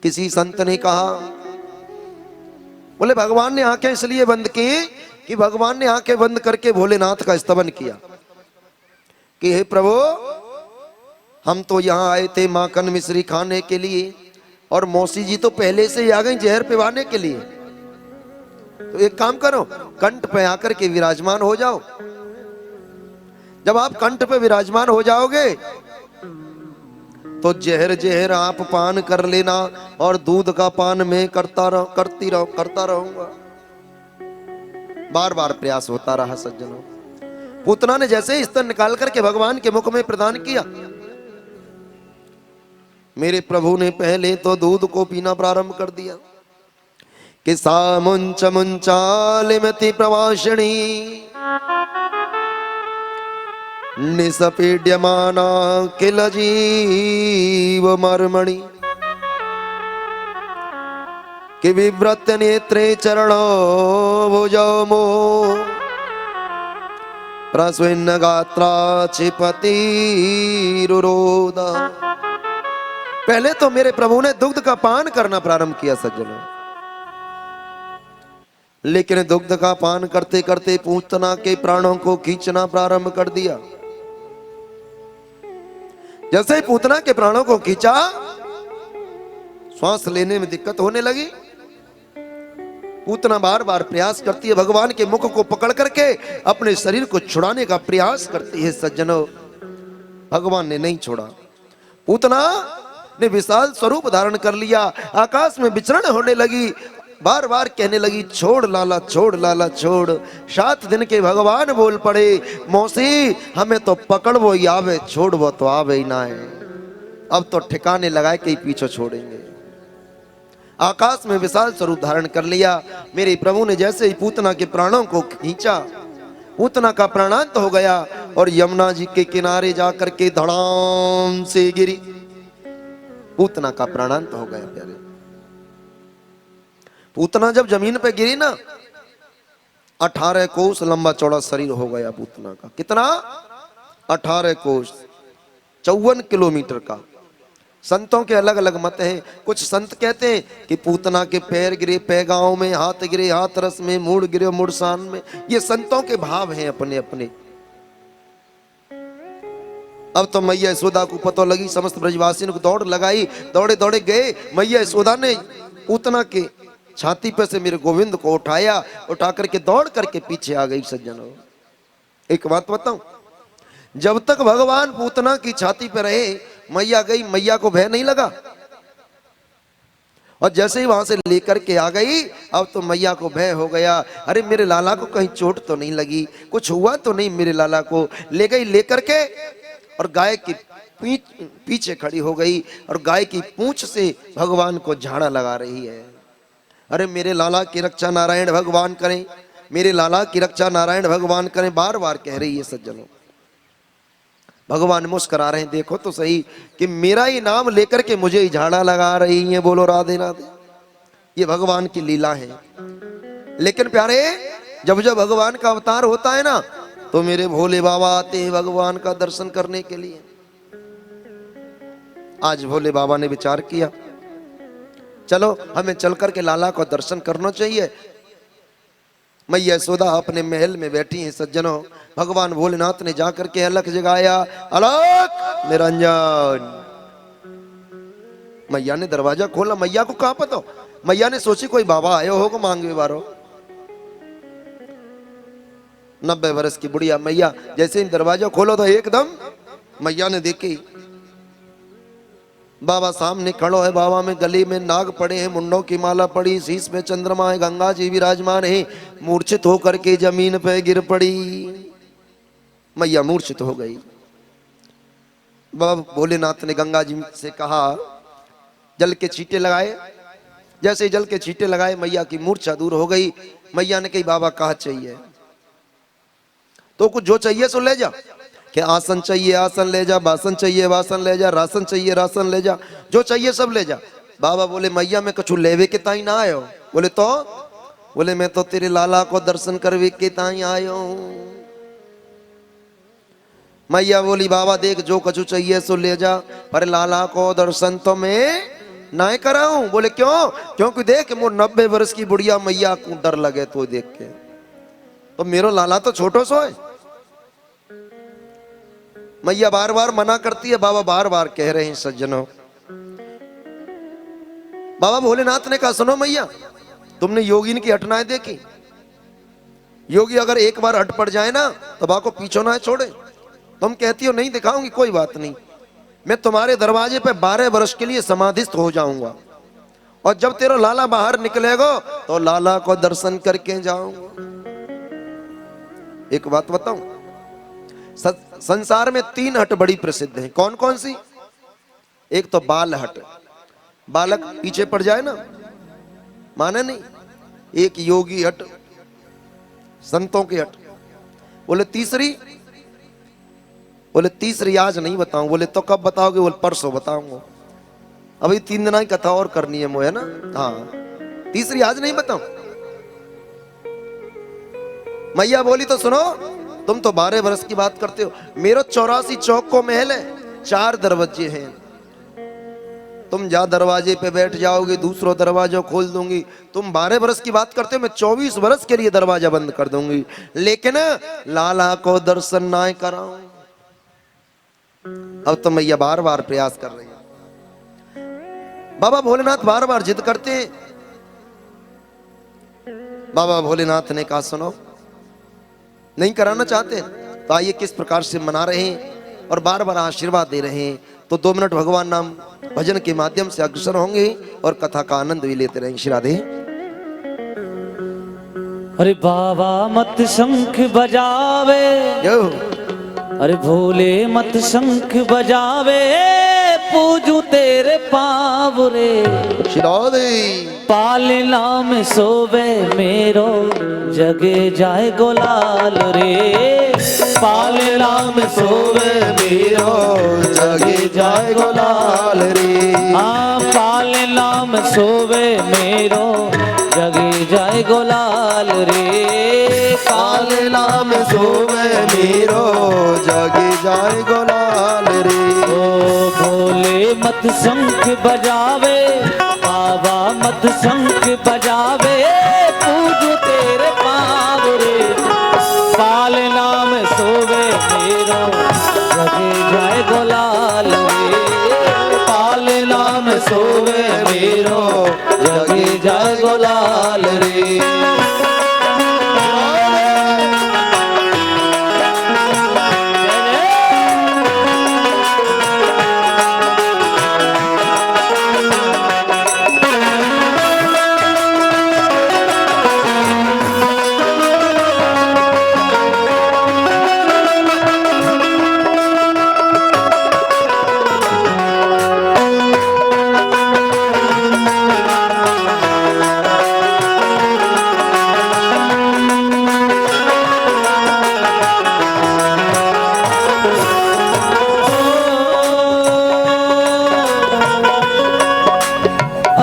किसी संत ने कहा, बोले भगवान ने आंखें इसलिए बंद की कि भगवान ने आंखें बंद करके भोलेनाथ का स्तवन किया कि हे प्रभु हम तो यहाँ आए थे माखन मिश्री खाने के लिए और मौसी जी तो पहले से ही आ गई जहर पिवाने के लिए, तो एक काम करो कंठ पे आकर के विराजमान हो जाओ। जब आप कंठ पे विराजमान हो जाओगे तो जहर जहर आप पान कर लेना और दूध का पान मैं करता रहूंगा। बार बार प्रयास होता रहा। सज्जनों पूतना ने जैसे ही स्तन निकाल करके भगवान के मुख में प्रदान किया, मेरे प्रभु ने पहले तो दूध को पीना प्रारंभ कर दिया कि सा मुंच मुंचालिमति प्रवासिणी निसपीड्यमाना किल जीव मर्मणि कि विव्रत नेत्रे चरणो भुजो मो प्रस्विन्न गात्रा चिपति रुरोदा। पहले तो मेरे प्रभु ने दुग्ध का पान करना प्रारंभ किया सज्जनों, लेकिन दुग्ध का पान करते करते पूतना के प्राणों को खींचना प्रारंभ कर दिया। जैसे ही पूतना के प्राणों को खींचा, श्वास लेने में दिक्कत होने लगी। पूतना बार बार प्रयास करती है, भगवान के मुख को पकड़ करके अपने शरीर को छुड़ाने का प्रयास करती है। सज्जनों, भगवान ने नहीं छोड़ा। पूतना ने विशाल स्वरूप धारण कर लिया, आकाश में विचरण होने लगी, बार बार कहने लगी, छोड़ लाला, छोड़ लाला, छोड़। 7 दिन के भगवान बोल पड़े, मौसी हमें तो पकड़ वो ही आवे, छोड़ वो तो आवे ही ना है। अब तो ठिकाने लगाए के ही पीछे छोड़ेंगे। आकाश में विशाल स्वरूप धारण कर लिया। मेरे प्रभु ने जैसे ही पूतना के प्राणों को खींचा, पूतना का प्राणांत हो गया और यमुना जी के किनारे जाकर के धड़ाम से गिरी। पूतना का प्राणांत हो गया। प्यारे, पूतना जब जमीन पे गिरी ना, 18 कोस लंबा चौड़ा शरीर हो गया पूतना का। कितना? 18 कोस, 54 किलोमीटर का। संतों के अलग अलग मत हैं। कुछ संत कहते हैं कि पूतना के पैर गिरे पैगांव में, हाथ गिरे हाथरस में, मूड़ गिरे मुड़सान में। ये संतों के भाव हैं अपने अपने। अब तो मैया यशोदा को पता लगी, समस्त ब्रजवासियों को दौड़ लगाई, दौड़े दौड़े गए। मैया यशोदा ने पूतना के छाती पे से मेरे गोविंद को उठाया, उठा करके दौड़ करके पीछे आ गई। सज्जनों, एक बात बताऊं, जब तक भगवान पूतना की छाती पे रहे, मैया गई, मैया को भय नहीं लगा। और जैसे ही वहां से लेकर के आ गई, अब तो मैया को भय हो गया। अरे मेरे लाला को कहीं चोट तो नहीं लगी, कुछ हुआ तो नहीं मेरे लाला को। ले गई लेकर के और गाय की पीछे खड़ी हो गई और गाय की पूंछ से भगवान को झाड़ा लगा रही है। अरे मेरे लाला की रक्षा नारायण भगवान करें, मेरे लाला की रक्षा नारायण भगवान करें, बार बार कह रही है। सज्जनों, भगवान मुस्कुरा रहे हैं, देखो तो सही कि मेरा ही नाम लेकर के मुझे ही झाड़ा लगा रही है। बोलो राधे राधे। ये भगवान की लीला है। लेकिन प्यारे, जब जब भगवान का अवतार होता है ना, तो मेरे भोले बाबा आते हैं भगवान का दर्शन करने के लिए। आज भोले बाबा ने विचार किया, चलो हमें चल करके लाला को दर्शन करना चाहिए। मैया यशोदा अपने महल में बैठी हैं। सज्जनों, भगवान भोलेनाथ ने जाकर के अलख जगाया, अलख निरंजन। मैया ने दरवाजा खोला। मैया को कहां पता, मैया ने सोची कोई बाबा आयो होगा मांगे बारो। 90 वर्ष की बुढ़िया मैया, जैसे ही दरवाजा खोलो तो एकदम मैया ने देखी बाबा सामने खड़ो है। बाबा में गले में नाग पड़े हैं, मुंडों की माला पड़ी, शीश में चंद्रमा है, गंगा जी विराजमान है। मूर्छित होकर के जमीन पे गिर पड़ी। मैया मूर्छित हो गई। बाबा भोलेनाथ ने गंगा जी से कहा, जल के छींटे लगाए। जैसे जल के छींटे लगाए, मैया की मूर्छा दूर हो गई। मैया ने कही, बाबा कहा चाहिए तो कुछ जो चाहिए सो ले जा। कि आसन चाहिए आसन ले जा, बासन चाहिए बासन ले जा, राशन चाहिए राशन ले जा, जो चाहिए सब ले जा। बाबा बोले, मैया मैं कुछ लेवे के ताई ना आयो। बोले तो? बोले मैं तो तेरे लाला को दर्शन करवे के ताई आयो। मैया बोली, बाबा देख जो कछु चाहिए सो ले जा, पर लाला को दर्शन तो मैं ना कराऊं। बोले क्यों? क्योंकि देख मोर 90 वर्ष की बुढ़िया मैया को डर लगे तो देख के, तो मेरो लाला तो छोटो सो है। मैया बार बार मना करती है, बाबा बार बार कह रहे हैं। सज्जनों, बाबा भोलेनाथ ने कहा, सुनो मैया, तुमने योगिन की हटनाएं देखी? योगी अगर एक बार हट पड़ जाए ना तो बाबा को पीछे ना छोड़े। तुम कहती हो नहीं दिखाऊंगी, कोई बात नहीं, मैं तुम्हारे दरवाजे पे 12 वर्ष के लिए समाधिस्थ हो जाऊंगा, और जब तेरा लाला बाहर निकलेगा तो लाला को दर्शन करके जाऊंगा। एक बात बताऊं, संसार में 3 हट बड़ी प्रसिद्ध हैं। कौन कौन सी? एक तो बाल हट, बालक पीछे पड़ जाए ना, माने नहीं। एक योगी हट, संतों की हट। बोले तीसरी? बोले तीसरी आज नहीं बताऊं। बोले तो कब बताओगे? बोले परसों बताऊंगा। अभी 3 दिन की कथा और करनी है मुझे ना। हाँ, तीसरी आज नहीं बताऊं। मैया बोली, तो सुनो, तुम तो 12 वर्ष की बात करते हो, मेरा 84 चौक को महल है, 4 दरवाजे हैं। तुम जा दरवाजे पे बैठ जाओगे, दूसरा दरवाजा खोल दूंगी। तुम 12 वर्ष की बात करते हो, मैं 24 वर्ष के लिए दरवाजा बंद कर दूंगी, लेकिन लाला को दर्शन ना कराऊं। अब तो मैया बार बार प्रयास कर रही है। बाबा भोलेनाथ बार बार जिद करते हैं। बाबा भोलेनाथ ने कहा सुनो, नहीं कराना चाहते तो आइए किस प्रकार से मना रहे हैं और बार बार आशीर्वाद दे रहे हैं। तो 2 मिनट भगवान नाम भजन के माध्यम से अग्रसर होंगे और कथा का आनंद भी लेते रहेंगे। श्री राधे। अरे बाबा मत शंख बजावे, यो अरे भोले मत शंख बजावे, पूजू तेरे पाँव रे। श्री राधे। पालना में सोवे मेरो, जगे जाए गोलाल रे। पालना में सोवे मेरो, जगे जाए गोलाल रे। हाँ पालना में सोवे मेरो, जगे जाए गोलाल रे। पालना में सोवे मेरो, जगे जाए गोलाल रे। ओ भोले मत शंख बजावे, बाबा मत शंख बजावे, पूजू तेरे पाँव रे। पालना में सोवे मेरो, जगे जाए गोलाल रे। पालना में सोवे मेरो, जगे जाए गोलाल रे।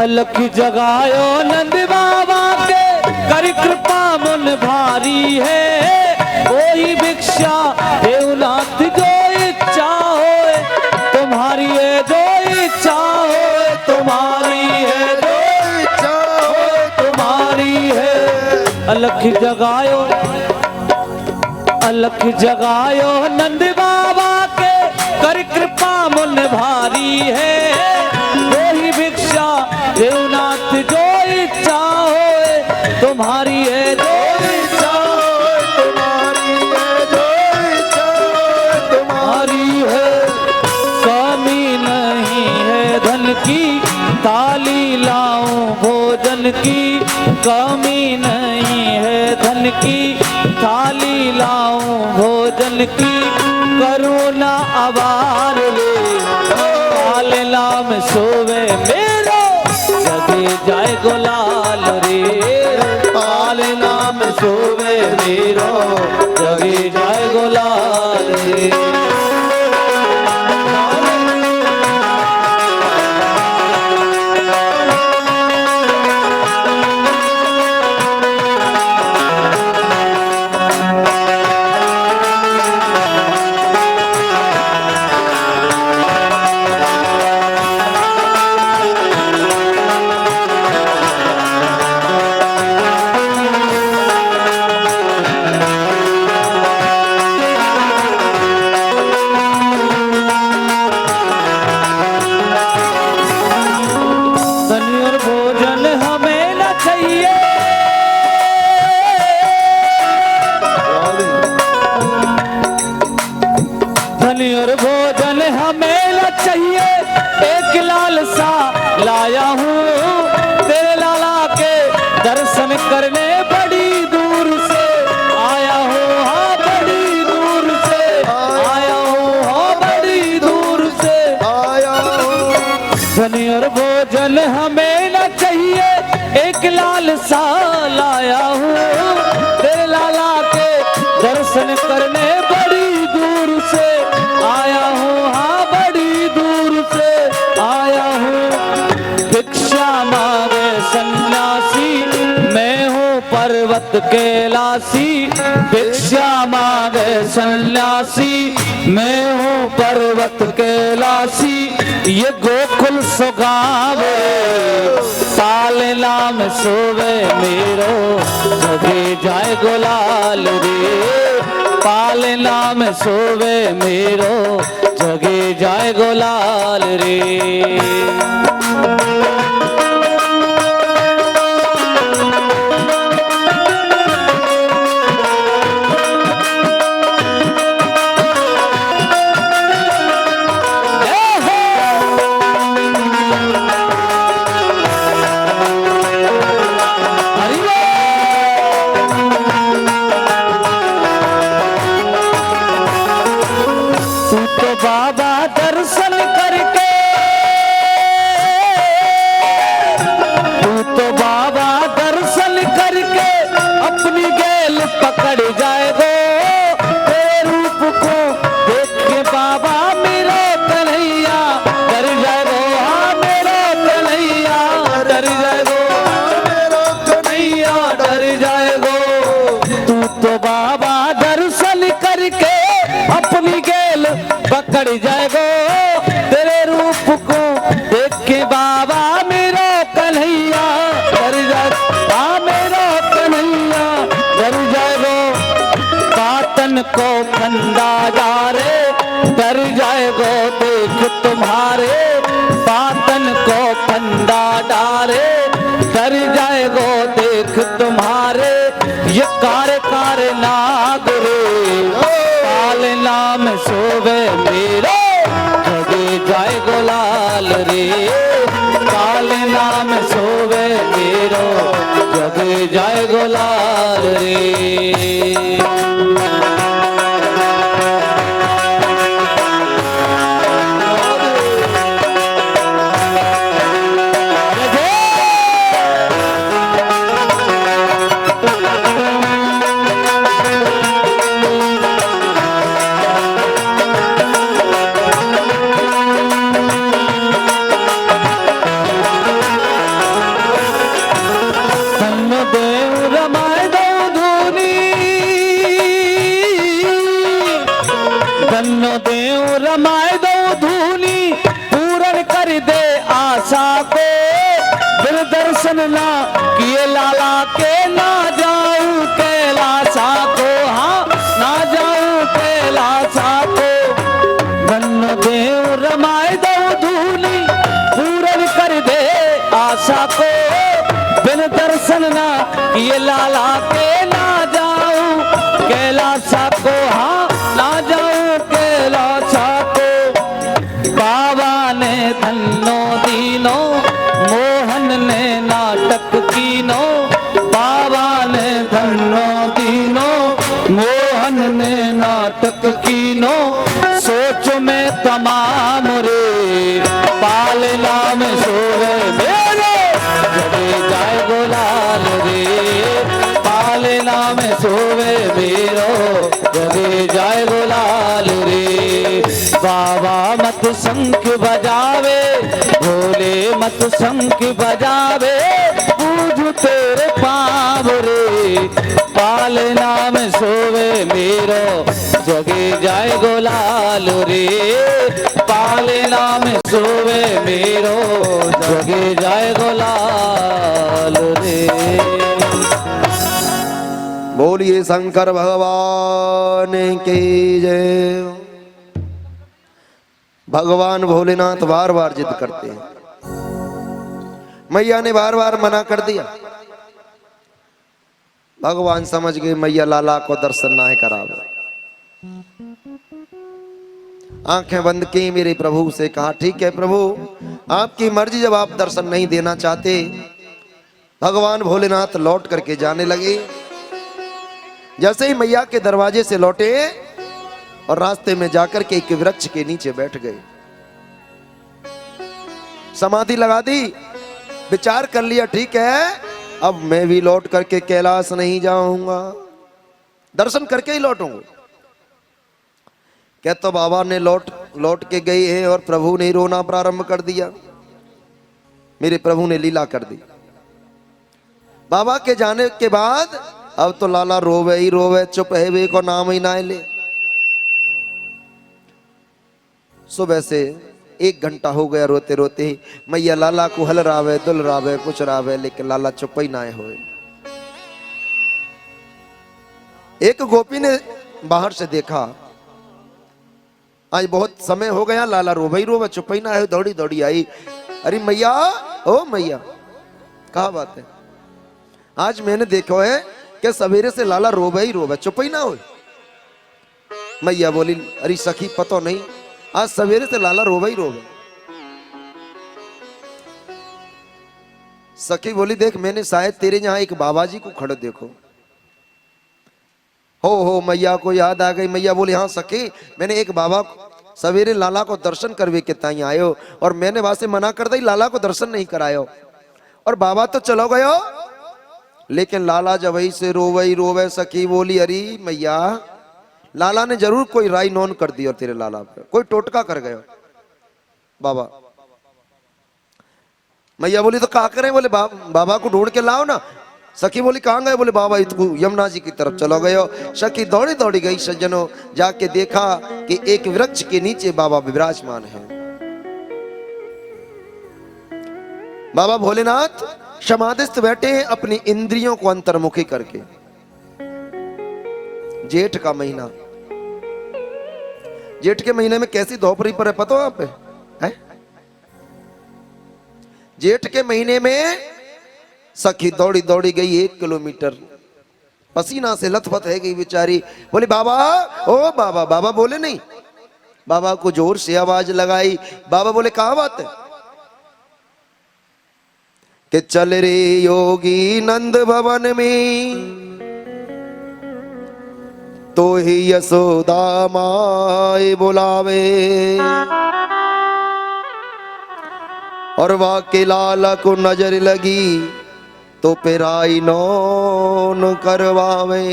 अलख जगायो नंद बाबा के, कर कृपा मन भारी है। कोई भिक्षा देवनाथ जो इच्छा होए, तुम्हारी है जो इच्छा होए, तुम्हारी है जो इच्छा होए, तुम्हारी है। अलख जगायो, अलख जगायो नंद बाबा के, कर कृपा मन भारी है। कोई भिक्षा देवनाथ जो इच्छा होए, तुम्हारी है जो इच्छा होए, तुम्हारी है जो इच्छा होए, तुम्हारी है। कमी नहीं है धन की, थाली लाऊं भोजन की। कमी नहीं है धन की, थाली लाऊं भोजन की। करुणा अवार ले, पालना में सोवे मेरो, जगे जाए गोलाल रे। पालना में सोवे मेरो, जगे जाए गोलाल रे। और भोजन हमें न चाहिए, एक लाल सा लाया हूँ तेरे लाला के दर्शन करने बड़ी दूर से आया हूँ। हाँ बड़ी दूर से आया हूँ, हाँ बड़ी दूर से आया हूँ। धनी और भोजन हमें न चाहिए, एक लाल सा लाया हूँ तेरे लाला के दर्शन करने बड़ी दूर से आया हूँ। हाँ बड़ी दूर से आया हूँ। भिक्षा मांगे सन्यासी मैं हूँ पर्वत कैलासी। भिक्षा मांगे सन्यासी मैं हूँ पर्वत कैलासी। ये गोकुल सुगावे पालना में सोवे मेरो, जगे जाए गुलाल रे। पालना में सोवे मेरो जगे जाए गोलाल रे। बाबा दर्शन करके तू तो बाबा दर्शन करके अपनी गेल पकड़ जाएगो। तेरे रूप को देख के बाबा मेरा कन्हैया डर जाएगो। हाँ मेरा कन्हैया डर जाएगो। मेरा कन्हैया डर जाएगो। तू तो बाबा दर्शन करके अपनी गेल पकड़ जाएगो। तेरे रूप को देख के बाबा मेरा कन्हैया डर जाएगो। हाँ मेरा कन्हैया डर जाएगो। बातन को फंदा डारे डर जाएगो देख तुम्हारे। बातन को फंदा डारे डर जाएगो देख तुम्हारे। ये कार कार नाग रे पालना में सोवे मेरो जगे जाए गोलाल रे। पालना में सोवे मेरो जगे जाए गोलाल रे। देव रमाए दो धूनी पूरन कर दे आशा को। बिन दर्शन ना किए लाला के ना जाऊं कैलासा को। हाँ ना जाऊं कैलासा को। बन्नो देव रमाए दो धूनी पूरन कर दे आशा को। बिन दर्शन ना किए लाला के ना जाऊं कैलासा को। हाँ ना जाऊं कैलासा को। बाबा ने धन्नो दीनो मोहन ने नाटक कीनो। बाबा ने धन्नो दीनो मोहन ने नाटक कीनो। सोच में तमाम रे पालना में सोवे मेरो जगे जाए गोलाल रे। पालना में सोवे मेरो जगे जाए गोलाल रे। बाबा मत शंख बजावे भोले मत शंख बजावे। पूजू तेरे पाँव रे पालना में सोवे मेरो जगे जाए गोलाल रे। पालना में सोवे मेरो जगे जाए गोलाल रे। बोलिए शंकर भगवान की जय। भगवान भोलेनाथ बार बार जिद करते हैं। मैया ने बार बार मना कर दिया। भगवान समझ गए मैया लाला को दर्शन ना करावे। आंखें बंद की मेरे प्रभु से कहा ठीक है प्रभु आपकी मर्जी। जब आप दर्शन नहीं देना चाहते भगवान भोलेनाथ लौट करके जाने लगे। जैसे ही मैया के दरवाजे से लौटे और रास्ते में जाकर के एक वृक्ष के नीचे बैठ गए। समाधि लगा दी। विचार कर लिया ठीक है अब मैं भी लौट करके कैलाश नहीं जाऊंगा दर्शन करके ही लौटूंगा। क्या तो बाबा ने लौट के गए हैं और प्रभु ने रोना प्रारंभ कर दिया। मेरे प्रभु ने लीला कर दी। बाबा के जाने के बाद अब तो लाला रोवे ही रोवे चुप है वे को नाम ही ना ले। सुबह से 1 घंटा हो गया रोते रोते ही। मैया लाला को हल रावे दुल रावे कुछ रावे लेकिन लाला चुप ही ना होए। एक गोपी ने बाहर से देखा, आज बहुत समय हो गया, लाला रोवे रोवे चुप ही ना है, दौड़ी दौड़ी आई, अरे मैया, ओ मैया, कहा बात है? आज मैंने देखा है कि सवेरे से लाला रोवे ही रोवे, चुप ही ना हो। मैया बोली, अरे सखी पता नहीं, आज सवेरे से लाला रोवे ही रोवे। सखी बोली, देख मैंने शायद तेरे यहाँ एक बाबा जी को खड़े देखो। हो मैया को याद आ गई। मैया बोली, हाँ सखी, मैंने एक बाबा सवेरे लाला को दर्शन करवे के ताई आयो, और मैंने वहां से मना कर दी, लाला को दर्शन नहीं करायो, और बाबा तो चलो गयो, लेकिन लाला जब वही से रोवे। सखी बोली, अरे मैया, लाला ने जरूर कोई राय नॉन कर दी और तेरे लाला पे कोई टोटका कर गयो बाबा। मैया बोली, तो क्या करें? बोले बाबा को ढूंढ के लाओ ना। सखी बोली, कहाँ गए? बोले बाबा इतकू यमुना जी की तरफ चलो गयो। सखी दौड़ी दौड़ी गई सज्जनों, जाके देखा कि एक वृक्ष के नीचे बाबा विराजमान है। बाबा भोलेनाथ समाधिस्थ बैठे हैं, अपनी इंद्रियों को अंतर्मुखी करके। जेठ का महीना, जेठ के महीने में कैसी धोपरी पर है पता हो आप है? जेठ के महीने में सखी दौड़ी दौड़ी गई 1 किलोमीटर, पसीना से लथपथ है गई बेचारी। बोली, बाबा, ओ बाबा। बाबा बोले नहीं, बाबा को जोर से आवाज लगाई। बाबा बोले, कहाँ बात है? कि चल रे योगी नंद भवन में, तो ही यशोदा माए बुलावे, और वाके लाला को नजर लगी तो पेराई नौन करवावे।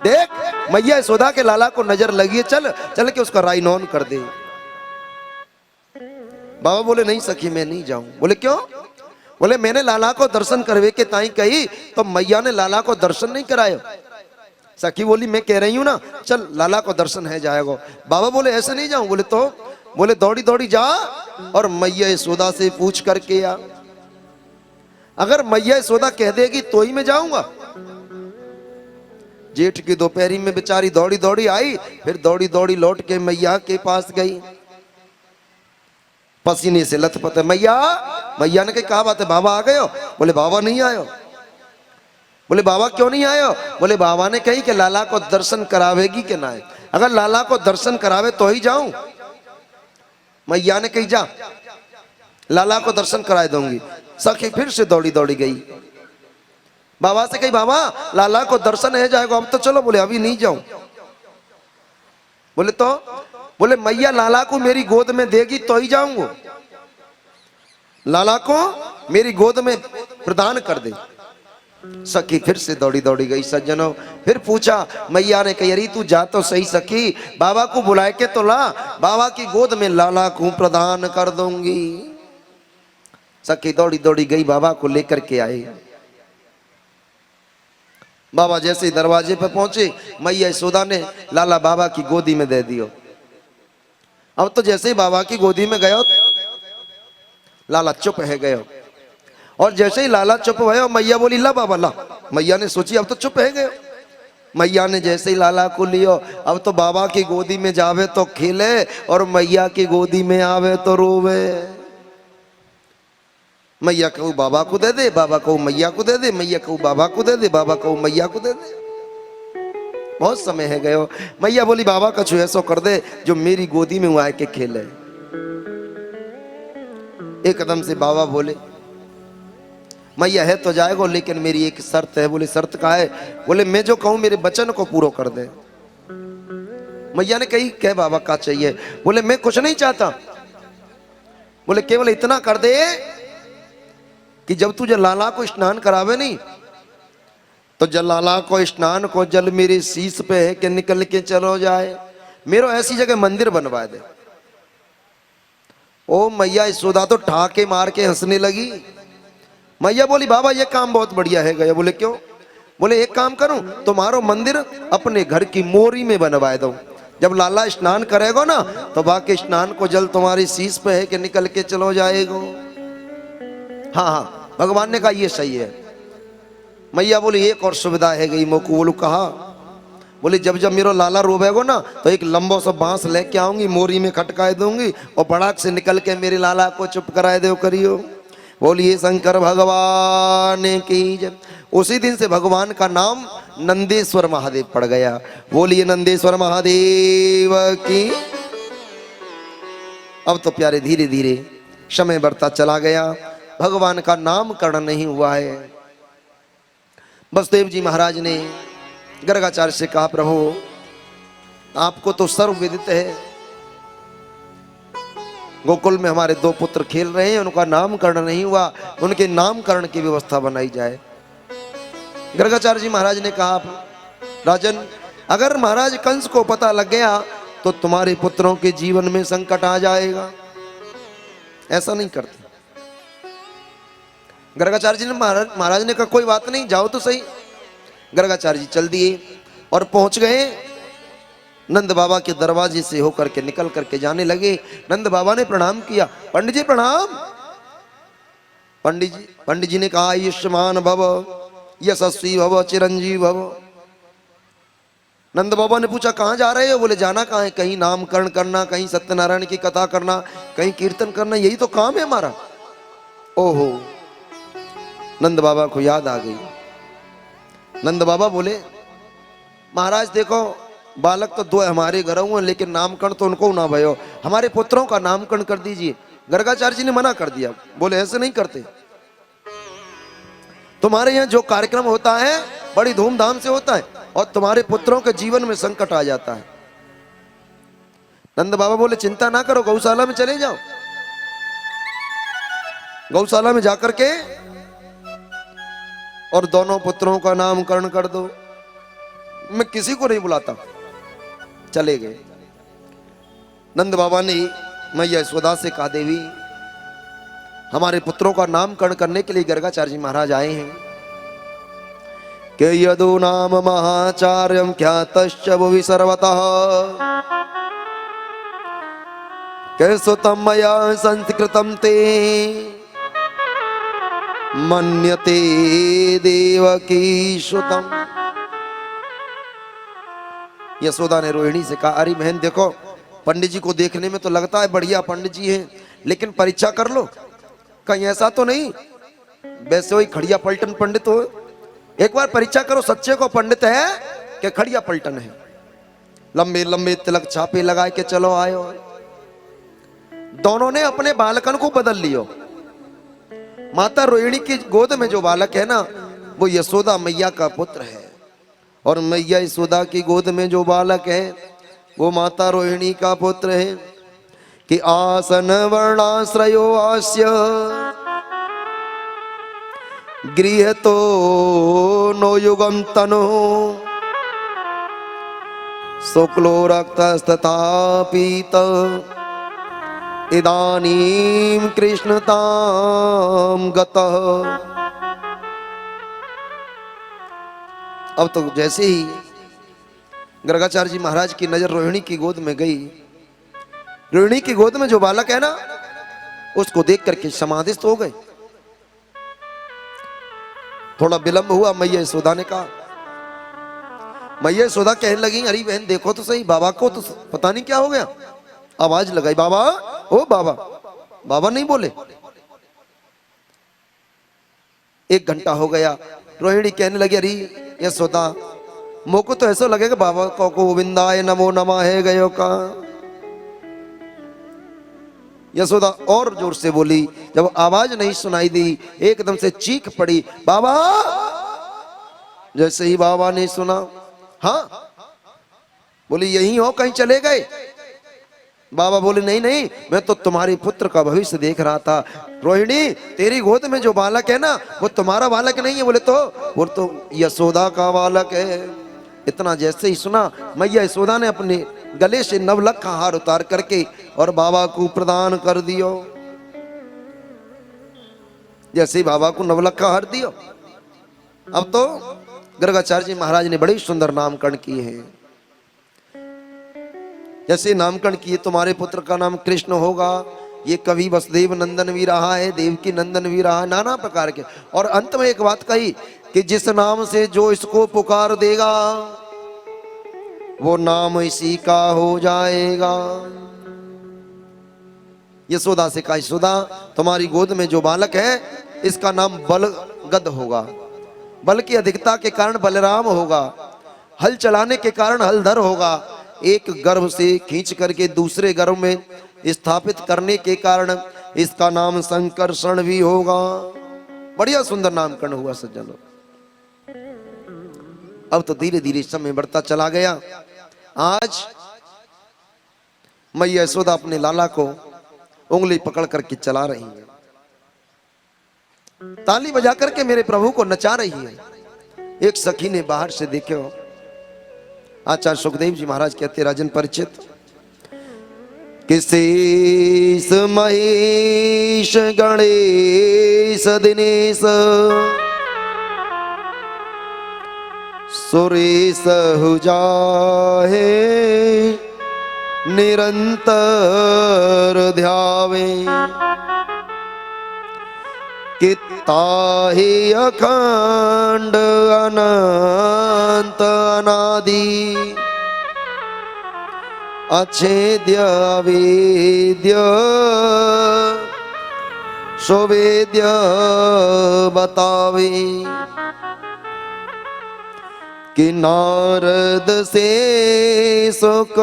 देख मैया यशोदा के लाला को नजर लगी है, चल चल के उसका राई नौन कर दे। बाबा बोले, नहीं सखी मैं नहीं जाऊं। बोले क्यों? बोले मैंने लाला को दर्शन करवे के ताई कही, तो मैया ने लाला को दर्शन नहीं कराया। सखी बोली, मैं कह रही हूं ना, चल लाला को दर्शन है जाएगा। बाबा बोले, ऐसे नहीं जाऊं। बोले तो? बोले दौड़ी दौड़ी जा और मैया यशोदा से पूछ करके आ। अगर मैया यशोदा कह देगी तो ही मैं जाऊंगा। जेठ की दोपहरी में बेचारी दौड़ी दौड़ी आई, फिर दौड़ी दौड़ी लौट के मैया के पास गई, पसीने से लथपथ है। मैया, मैया ने कहा बात है? बाबा आ गए हो? बोले बाबा नहीं आयो। बोले बाबा क्यों नहीं आयो? बोले बाबा ने कही कि लाला को दर्शन करावेगी कि ना? अगर लाला को दर्शन करावे तो ही जाऊं। मैया ने कही, जा लाला को दर्शन कराए दूंगी। सखी फिर से दौड़ी दौड़ी गई, बाबा से कही, बाबा लाला को दर्शन है जाएगा, अब तो चलो। बोले अभी नहीं जाऊं। बोले तो? बोले मैया लाला को मेरी गोद में देगी तो ही जाऊंगा, लाला को मेरी गोद में प्रदान कर दे। सखी फिर से दौड़ी दौड़ी गई सज्जनों, फिर पूछा। मैया ने कही, अरे तू जा तो सही सखी, बाबा को बुलाए के तो ला, बाबा की गोद में लाला को प्रदान कर दूंगी। सखी दौड़ी दौड़ी गई, बाबा को लेकर के आई। बाबा जैसे ही दरवाजे पर पहुंचे, मैया यशोदा ने लाला बाबा की गोदी में दे दियो। अब तो जैसे ही बाबा की गोदी में गयो, लाला चुप है गयो, और जैसे ही लाला चुप भयो, मैया बोली, ला बाबा ला। मैया ने सोची अब तो चुप है गयो। मैया ने जैसे ही लाला को लियो, अब तो बाबा की गोदी में जावे तो खेले, और मैया की गोदी में आवे तो रोवे। मैया कहू बाबा को दे दे, बाबा कहू मैया को दे दे, मैया कहू बाबा को दे दे, बाबा कहू मैया को दे दे। बहुत समय है गयो। मैया बोली, बाबा का छू ऐसा कर दे जो मेरी गोदी में आके खेले। एकदम से बाबा बोले, मैया है तो जाएगा, लेकिन मेरी एक शर्त है। बोले शर्त का है? बोले मैं जो कहूं मेरे वचन को पूरा कर दे। मैया ने कही, क्या बाबा का चाहिए? बोले मैं कुछ नहीं चाहता, बोले केवल इतना कर दे कि जब तुझे लाला को स्नान करावे नहीं, तो जल लाला को स्नान को जल मेरे शीश पे है कि निकल के चलो जाए, मेरे ऐसी जगह मंदिर बनवा दे। ओ मैया यशोदा तो ठाके मार के हंसने लगी। मैया बोली, बाबा ये काम बहुत बढ़िया है गया। बोले क्यों? बोले एक काम करूं, तुम्हारो मंदिर अपने घर की मोरी में बनवाए दो, जब लाला स्नान करेगा ना, तो बाकी स्नान को जल तुम्हारी शीश पे है कि निकल के चलो जाएगा। हाँ हाँ, भगवान ने कहा ये सही है। मैया बोली, एक और सुविधा है गई मोकू। बोलू कहा? बोले जब जब मेरो लाला रोवेगो ना तो एक लंबो सा बांस लेके आऊंगी, मोरी में खटकाए दूंगी और बड़ाक से निकल के मेरे लाला को चुप कराए दो करियो। बोलिए शंकर भगवान की जय। उसी दिन से भगवान का नाम नंदेश्वर महादेव पड़ गया। बोलिए नंदेश्वर महादेव की। अब तो प्यारे धीरे धीरे समय बढ़ता चला गया, भगवान का नामकरण नहीं हुआ है। वसुदेव जी महाराज ने गर्गाचार्य से कहा, प्रभु आपको तो सर्व विदित है, गोकुल में हमारे दो पुत्र खेल रहे हैं, उनका नामकरण नहीं हुआ, उनके नामकरण की व्यवस्था बनाई जाए। गर्गाचार्य जी महाराज ने कहा, राजन अगर महाराज कंस को पता लग गया तो तुम्हारे पुत्रों के जीवन में संकट आ जाएगा, ऐसा नहीं करते। गर्गाचार्य जी ने महाराज ने कहा कोई बात नहीं, जाओ तो सही। गर्गाचार्य जी चल दिए और पहुंच गए नंद बाबा के दरवाजे से होकर के निकल करके जाने लगे। नंद बाबा ने प्रणाम किया, पंडित जी प्रणाम। पंडित जी ने कहा आयुष्मान भव, यशस्वी भव, चिरंजीव भव। नंद बाबा ने पूछा कहां जा रहे हो? बोले जाना कहां है, कहीं नामकरण करना, कहीं सत्यनारायण की कथा करना, कहीं कीर्तन करना, यही तो काम है हमारा। ओहो, नंद बाबा को याद आ गई। नंद बाबा बोले महाराज देखो बालक तो दो हमारे घर हुए, लेकिन नामकरण तो उनको ना भयो, हमारे पुत्रों का नामकरण कर दीजिए। गर्गाचार्य जी ने मना कर दिया, बोले ऐसे नहीं करते, तुम्हारे यहाँ जो कार्यक्रम होता है बड़ी धूमधाम से होता है और तुम्हारे पुत्रों के जीवन में संकट आ जाता है। नंद बाबा बोले चिंता ना करो, गौशाला में चले जाओ, गौशाला में जाकर के और दोनों पुत्रों का नामकरण कर दो, मैं किसी को नहीं बुलाता। चले गए। नंद बाबा ने मैया यशोदा से कहा देवी हमारे पुत्रों का नामकरण करने के लिए गर्गाचार्य जी महाराज आए हैं। के यदु नाम महाचार्यम ख्यातश्च भुवि सर्वतः के सुतम मया संस्कृतम ते मन्यते देवकी सुतम। यशोदा ने रोहिणी से कहा अरे बहन देखो पंडित जी को देखने में तो लगता है बढ़िया पंडित जी हैं, लेकिन परीक्षा कर लो कहीं ऐसा तो नहीं वैसे वही खड़िया पलटन पंडित हो। एक बार परीक्षा करो सच्चे को पंडित है कि खड़िया पलटन है। लंबे लंबे तिलक छापे लगा के चलो आयो। दोनों ने अपने बालकन को बदल लियो। माता रोहिणी की गोद में जो बालक है ना वो यशोदा मैया का पुत्र है, और मैया यशोदा की गोद में जो बालक है वो माता रोहिणी का पुत्र है। कि आसन वर्णाश्रयो आस्य गृह तो नो युगम तनु शुक्लो रक्तस्तथा पीत इदानीं कृष्णतां गतः। अब तो जैसे ही गर्गाचार्य जी महाराज की नजर रोहिणी की गोद में गई, रोहिणी की गोद में जो बालक है ना उसको देख करके समाधिस्थ हो गए। थोड़ा विलंब हुआ, मैया यशोदा ने कहा, मैया यशोदा कहने लगी अरे बहन देखो तो सही बाबा को तो पता नहीं क्या हो गया। आवाज लगाई बाबा, ओ बाबा। बाबा नहीं बोले। 1 घंटा हो गया। रोहिणी कहने लगी अरे यशोदा मोको तो ऐसा लगेगा बाबा को गोविंदाय नमो नमः है गयो का। यशोदा और जोर से बोली, जब आवाज नहीं सुनाई दी एकदम से चीख पड़ी बाबा। जैसे ही बाबा ने सुना, हाँ बोली यही हो कहीं चले गए? बाबा बोले नहीं नहीं मैं तो तुम्हारे पुत्र का भविष्य देख रहा था। रोहिणी तेरी गोद में जो बालक है ना वो तुम्हारा बालक नहीं है। बोले तो वो तो यशोदा का बालक है। इतना जैसे ही सुना मैया यशोदा ने अपने गले से नवलख का हार उतार करके और बाबा को प्रदान कर दियो। जैसे ही बाबा को नवलख का हार दियो, अब तो गर्गाचार्य जी महाराज ने बड़े सुंदर नामकरण किए हैं। जैसे नामकरण किए तुम्हारे पुत्र का नाम कृष्ण होगा, ये कवि वसुदेव नंदन भी रहा है, देवकी नंदन भी रहा है, नाना प्रकार के। और अंत में एक बात कही कि जिस नाम से जो इसको पुकार देगा वो नाम इसी का हो जाएगा। यशोदा से कहा, यशोदा तुम्हारी गोद में जो बालक है इसका नाम बलगद होगा। बल की अधिकता के कारण बलराम होगा, हल चलाने के कारण हलधर होगा, एक गर्भ से खींच करके दूसरे गर्भ में स्थापित करने के कारण इसका नाम संकर्षण भी होगा। बढ़िया सुंदर नामकरण हुआ सज्जनों। अब तो धीरे धीरे समय बढ़ता चला गया। आज मैया यशोदा अपने लाला को उंगली पकड़ करके चला रही है, ताली बजा करके मेरे प्रभु को नचा रही है। एक सखी ने बाहर से देखो, आचार्य सुखदेव जी महाराज कहते, राजन परिचित, किसेश महेश गणेश दिनेश सुरेश हो जाहे निरंतर ध्यावे, किताहि अखंड अनंत अनादि अछेद्य अवेद्य सुवेद्य बतावे, कि नारद से सुख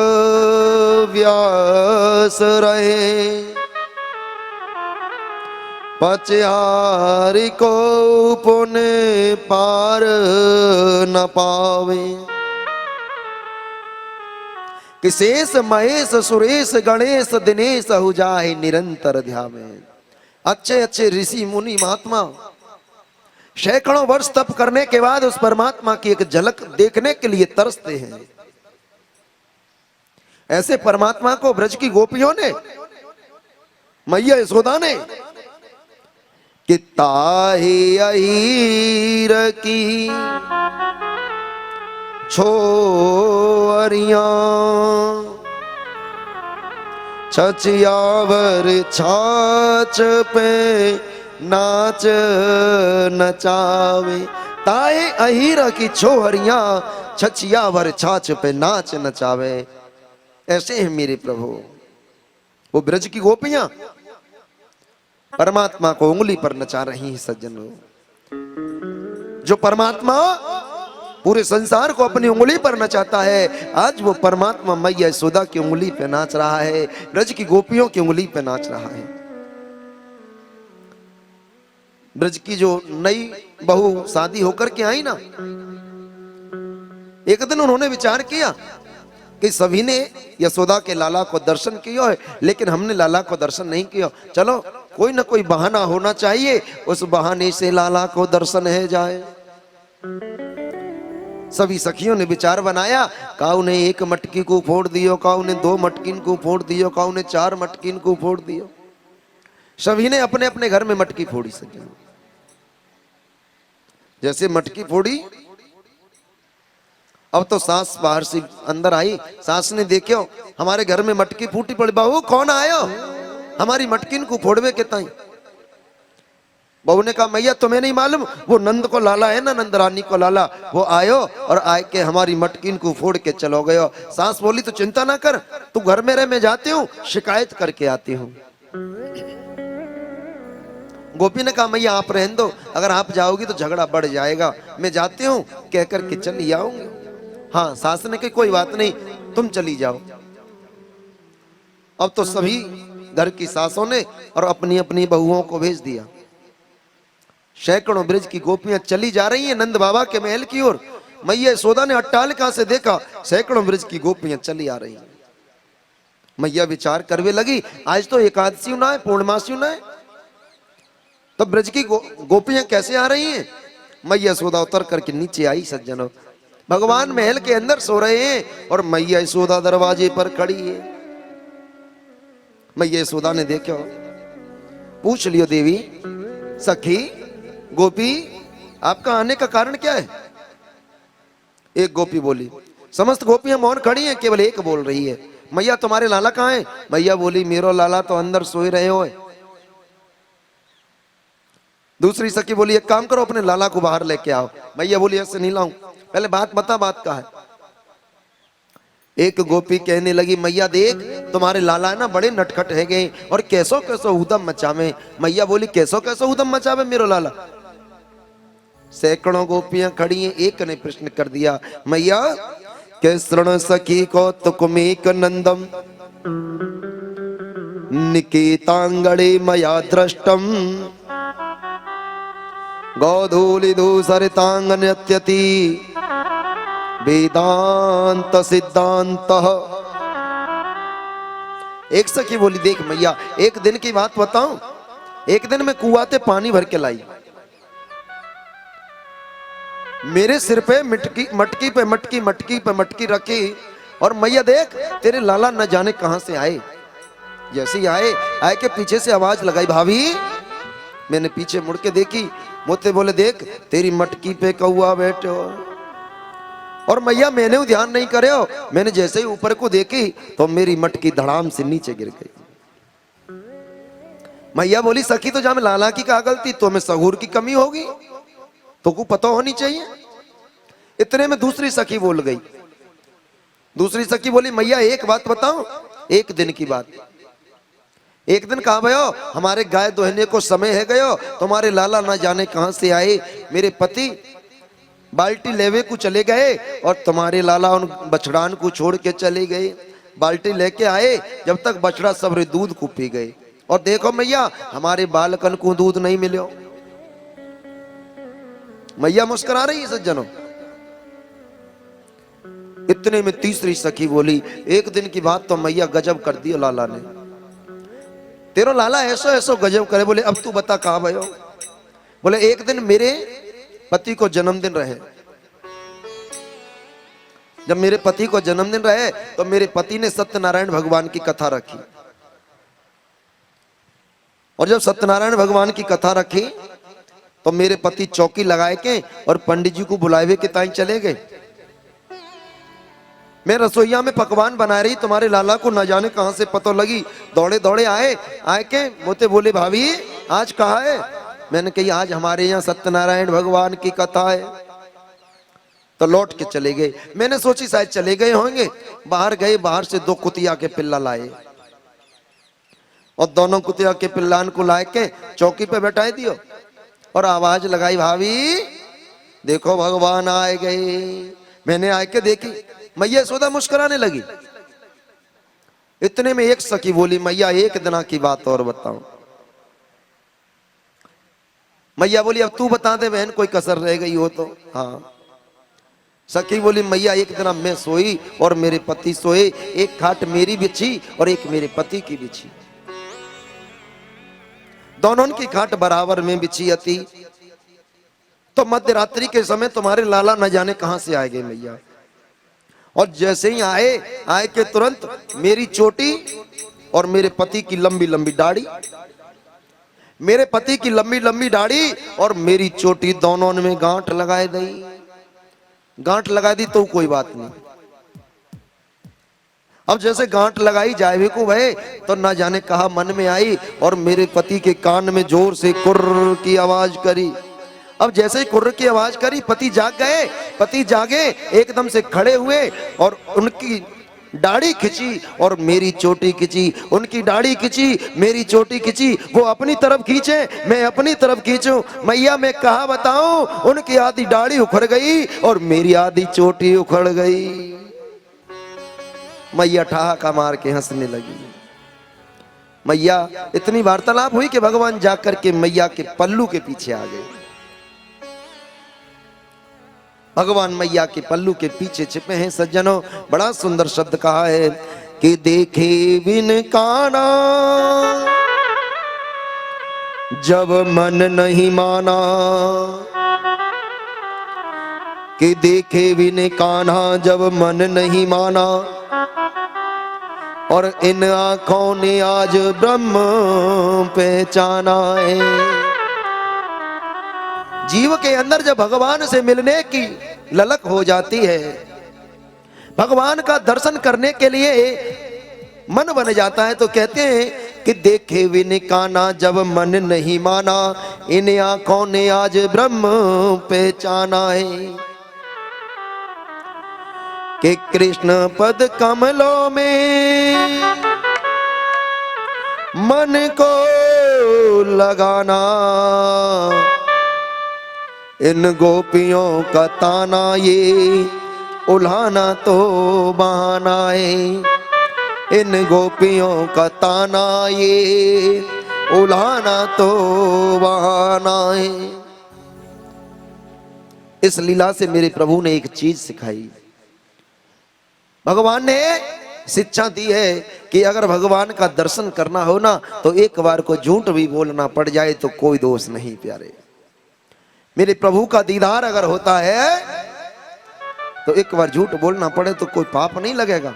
व्यास रहे, पचारि को पुण्य पार न पावे, कि शेष महेश सुरेश गणेश दिनेश हो जाए निरंतर ध्यावे। अच्छे अच्छे ऋषि मुनि महात्मा सैकड़ों वर्ष तप करने के बाद उस परमात्मा की एक झलक देखने के लिए तरसते हैं। ऐसे परमात्मा को ब्रज की गोपियों ने, मैया यशोदा ने, कि ताहि अहीर की छोरियां छछियावर छाछ पे नाच नचावे। ताए अहीरा की छोहरियां छछियावर छाछ पे नाच नचावे। ऐसे हैं मेरे प्रभु वो ब्रज की गोपियां परमात्मा को उंगली पर नचा रही हैं। सज्जनों, जो परमात्मा पूरे संसार को अपनी उंगली पर नचाता है, आज वो परमात्मा मैया यशोदा की उंगली पे नाच रहा है, ब्रज की गोपियों की उंगली पे नाच रहा है। ब्रज की जो नई बहू शादी होकर के आई ना, एक दिन उन्होंने विचार किया कि सभी ने यशोदा के लाला को दर्शन किया है, लेकिन हमने लाला को दर्शन नहीं किया। चलो कोई ना कोई बहाना होना चाहिए, उस बहाने से लाला को दर्शन है जाए। सभी सखियों ने विचार बनाया, काऊ ने एक मटकी को फोड़ दियो, काऊ ने दो मटकिन को फोड़ दियो, काऊ ने चार मटकिन को फोड़ दियो। सभी ने अपने अपने घर में मटकी फोड़ी। सके जैसे मटकी फोड़ी, अब तो सास बाहर से अंदर आई। सास ने देखो हमारे घर में मटकी फूटी पड़ी, बहू कौन आयो हमारी मटकिन को फोड़वे के ताई। बहू ने कहा मैया तुम्हें नहीं मालूम, वो नंद को लाला है ना, नंद रानी को लाला, वो आयो और आए के हमारी मटकिन को फोड़ के चलो गयो। सास बोली तो चिंता ना कर, तू घर में रह, मैं जाती हूँ शिकायत करके आती हूँ। गोपी ने कहा मैया आप रहने दो, अगर आप जाओगी तो झगड़ा बढ़ जाएगा, मैं जाती हूँ कहकर के चली आऊंगी। हाँ, सास ने कही कोई बात नहीं तुम चली जाओ। अब तो सभी घर की सासों ने और अपनी अपनी बहुओं को भेज दिया। सैकड़ों ब्रज की गोपियां चली जा रही हैं नंद बाबा के महल की ओर। मैया यशोदा ने अट्टालिका से देखा, सैकड़ों ब्रज की गोपियां चली आ रही हैं। मैया विचार करवे लगी, आज तो एकादशी ना है, पूर्णमासी ना है, तब ब्रज की गोपियां कैसे आ रही हैं। मैया यशोदा उतर करके नीचे आई। सज्जनों, भगवान महल के अंदर सो रहे हैं और मैया यशोदा दरवाजे पर खड़ी है। मैया यशोदा ने देखो, पूछ लियो देवी सखी गोपी आपका आने का कारण क्या है। एक गोपी बोली, समस्त गोपियां मौन खड़ी हैं, केवल एक बोल रही है मैया तुम्हारे लाला कहाँ है। मैया बोली मेरो लाला तो अंदर सोए रहे हो। दूसरी सखी बोली एक काम करो अपने लाला को बाहर लेके आओ। मैया बोली ऐसे नहीं लाऊं, पहले बात बता, बात का है। एक गोपी कहने लगी, मैया देख तुम्हारे लाला है ना बड़े नटखट है गए और कैसो कैसो उदम मचावे। मैया बोली, कैसो कैसो उदम मचावे मेरो लाला? सैकड़ों गोपियां खड़ी हैं, एक ने प्रश्न कर दिया, मैया के शरण सखी को तुकुमेक नंदम निकेतांगणे मया दृष्टम गोधूलि दूसरितांग नृत्यति वेदांत सिद्धांत। एक सखी बोली, देख मैया एक दिन की बात बताऊं, एक दिन मैं कुआं से पानी भर के लाई, मेरे सिर पे मटकी पे मटकी रखी और मैया देख तेरे लाला न जाने कहां से आए। जैसे ही आए के पीछे से आवाज लगाई, भाभी। मैंने पीछे मुड़ के देखी, मुझसे बोले, देख तेरी मटकी पे कौआ बैठे हो। और मैया मैंने ध्यान नहीं करे हो, मैंने जैसे ही ऊपर को देखी तो मेरी मटकी धड़ाम से नीचे गिर गई। मैया बोली, सखी तो जहां लाला की क्या गलती, तो में सहूर की कमी होगी, तो को पता होनी चाहिए। इतने में दूसरी सखी बोल गई। दूसरी सखी बोली, मैया एक बात बताओ, एक दिन की बात। एक दिन कहा भयो, हमारे गाय दोहने को समय है गयो, तुम्हारे लाला ना जाने कहां से आए, मेरे पति बाल्टी लेवे को चले गए और तुम्हारे लाला उन बछड़ान को छोड़ के चले गए। बाल्टी लेके आए, जब तक बछड़ा सब दूध को पी गए, और देखो मैया हमारे बालकन को दूध नहीं मिलो। मैया मुस्कुरा रही है सज्जनों। इतने में तीसरी सखी बोली, एक दिन की बात तो मैया गजब कर दी लाला ने, तेरो लाला ऐसो ऐसो गजब करे। बोले, अब तू बता कहां भयो? बोले, एक दिन मेरे पति को जन्मदिन रहे, जब मेरे पति को जन्मदिन रहे तो मेरे पति ने सत्यनारायण भगवान की कथा रखी, और जब सत्यनारायण भगवान की कथा रखी तो मेरे पति चौकी लगाए के और पंडित जी को बुलावे के ताई चले गए। मैं रसोईया में पकवान बना रही, तुम्हारे लाला को न जाने कहां से पता लगी, दौड़े दौड़े आए के मुझे बोले, भाभी आज कहाँ है? मैंने कही, आज हमारे यहाँ सत्यनारायण भगवान की कथा है। तो लौट के चले गए। मैंने सोची शायद चले गए होंगे, बाहर गए, बाहर से दो कुतिया के पिल्ला लाए और दोनों कुतिया के पिल्लान को लाए के चौकी पे बैठाए दियो और आवाज लगाई, भाभी देखो भगवान आए गए। मैंने आके देखी, मैया यशोदा मुस्कुराने लगी। इतने में एक सखी बोली, मैया एक दिन की बात और बताओ। मैया बोली, अब तू बता दे बहन, कोई कसर रह गई हो तो। हाँ। सखी बोली, मैया एक दिन मैं सोई और मेरे पति सोए, एक खाट मेरी बिछी और एक मेरे पति की बिछी, दोनों की खाट बराबर में बिछी थी। तो मध्य रात्रि के समय तुम्हारे लाला न जाने कहां से आए गए मैया, और जैसे ही आए के तुरंत मेरी चोटी और मेरे पति की लंबी लंबी दाढ़ी, मेरे पति की लंबी लंबी दाढ़ी और मेरी चोटी दोनों में गांठ लगाए दी। गांठ लगा दी तो कोई बात नहीं, अब जैसे गांठ लगाई जाए को भय तो ना जाने कहा मन में आई और मेरे पति के कान में जोर से कुर्र की आवाज करी। अब जैसे ही कुर्र की आवाज करी, पति जाग गए। पति जागे, एकदम से खड़े हुए और उनकी दाढ़ी खिंची और मेरी चोटी खिंची, उनकी दाढ़ी खिंची, मेरी चोटी खिंची। वो अपनी तरफ खींचे, मैं अपनी तरफ खींचूं। मैया मैं कहा बताऊं, उनकी आधी दाढ़ी उखड़ गई और मेरी आधी चोटी उखड़ गई। मैया ठहाका मार के हंसने लगी। मैया इतनी वार्तालाप हुई कि भगवान जाकर के मैया के पल्लू के पीछे आ गए। भगवान मैया के पल्लू के पीछे छिपे हैं। सज्जनों, बड़ा सुंदर शब्द कहा है कि देखे बिन काना जब मन नहीं माना, कि देखे बिन कान्हा जब मन नहीं माना, और इन आंखों ने आज ब्रह्म पहचाना है। जीव के अंदर जब भगवान से मिलने की ललक हो जाती है, भगवान का दर्शन करने के लिए मन बन जाता है, तो कहते हैं कि देखे बिन काना जब मन नहीं माना, इन आंखों ने आज ब्रह्म पहचाना है। कि कृष्ण पद कमलों में मन को लगाना, इन गोपियों का ताना ये उल्हाना तो बहाना है। इन गोपियों का ताना ये उल्हाना तो बहाना है। इस लीला से मेरे प्रभु ने एक चीज सिखाई। भगवान ने शिक्षा दी है कि अगर भगवान का दर्शन करना हो ना तो एक बार को झूठ भी बोलना पड़ जाए तो कोई दोष नहीं प्यारे। मेरे प्रभु का दीदार अगर होता है तो एक बार झूठ बोलना पड़े तो कोई पाप नहीं लगेगा,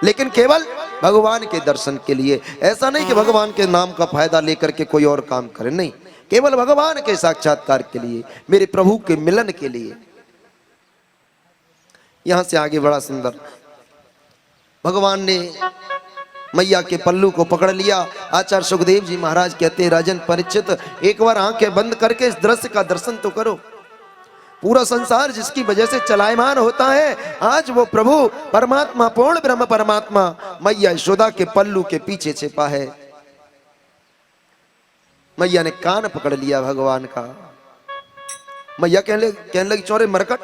लेकिन केवल भगवान के दर्शन के लिए। ऐसा नहीं कि भगवान के नाम का फायदा लेकर के कोई और काम करे, नहीं, केवल भगवान के साक्षात्कार के लिए, मेरे प्रभु के मिलन के लिए। यहां से आगे बड़ा सुंदर भगवान ने मैया के पल्लू को पकड़ लिया। आचार्य सुखदेव जी महाराज कहते हैं, राजन परीक्षित, एक बार आंखें बंद करके इस दृश्य का दर्शन तो करो। पूरा संसार जिसकी वजह से चलायमान होता है, आज वो प्रभु परमात्मा, पूर्ण ब्रह्म परमात्मा मैया यशोदा के पल्लू के पीछे छिपा है। मैया ने कान पकड़ लिया भगवान का। मैया कहने लगी, चोरे मरकट,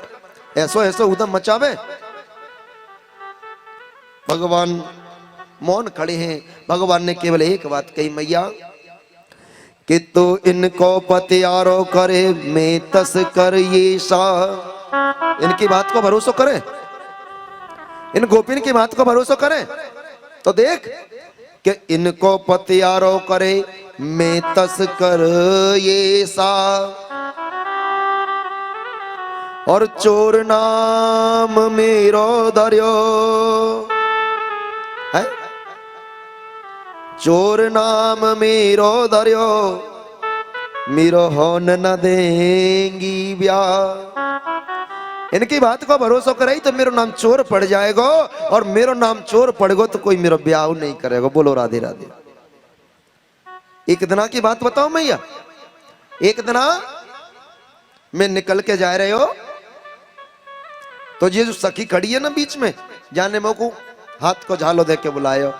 ऐसो ऐसो उदम मचावे। भगवान मौन खड़े हैं। भगवान ने केवल एक बात कही, मैया कि तो इनको पतियारो करे मैं तस कर ये सा। इनकी बात को भरोसा करे, इन गोपिन की बात को भरोसा करे तो देख कि इनको पतियारो करे मैं तस कर ये सा, और चोर नाम मेरो धर्यो है, चोर नाम मेरो धर्यो मेरो होन न देंगी ब्याह। इनकी बात को भरोसा कराई तो मेरो नाम चोर पड़ जाएगा, और मेरो नाम चोर पड़ेगा तो कोई मेरो ब्याह नहीं करेगा। बोलो राधे राधे। एक दिना की बात बताओ मैया, एक दिना मैं निकल के जा रहे हो तो ये जो सखी खड़ी है ना बीच में, जाने मो को हाथ को झालो दे के बुलायो।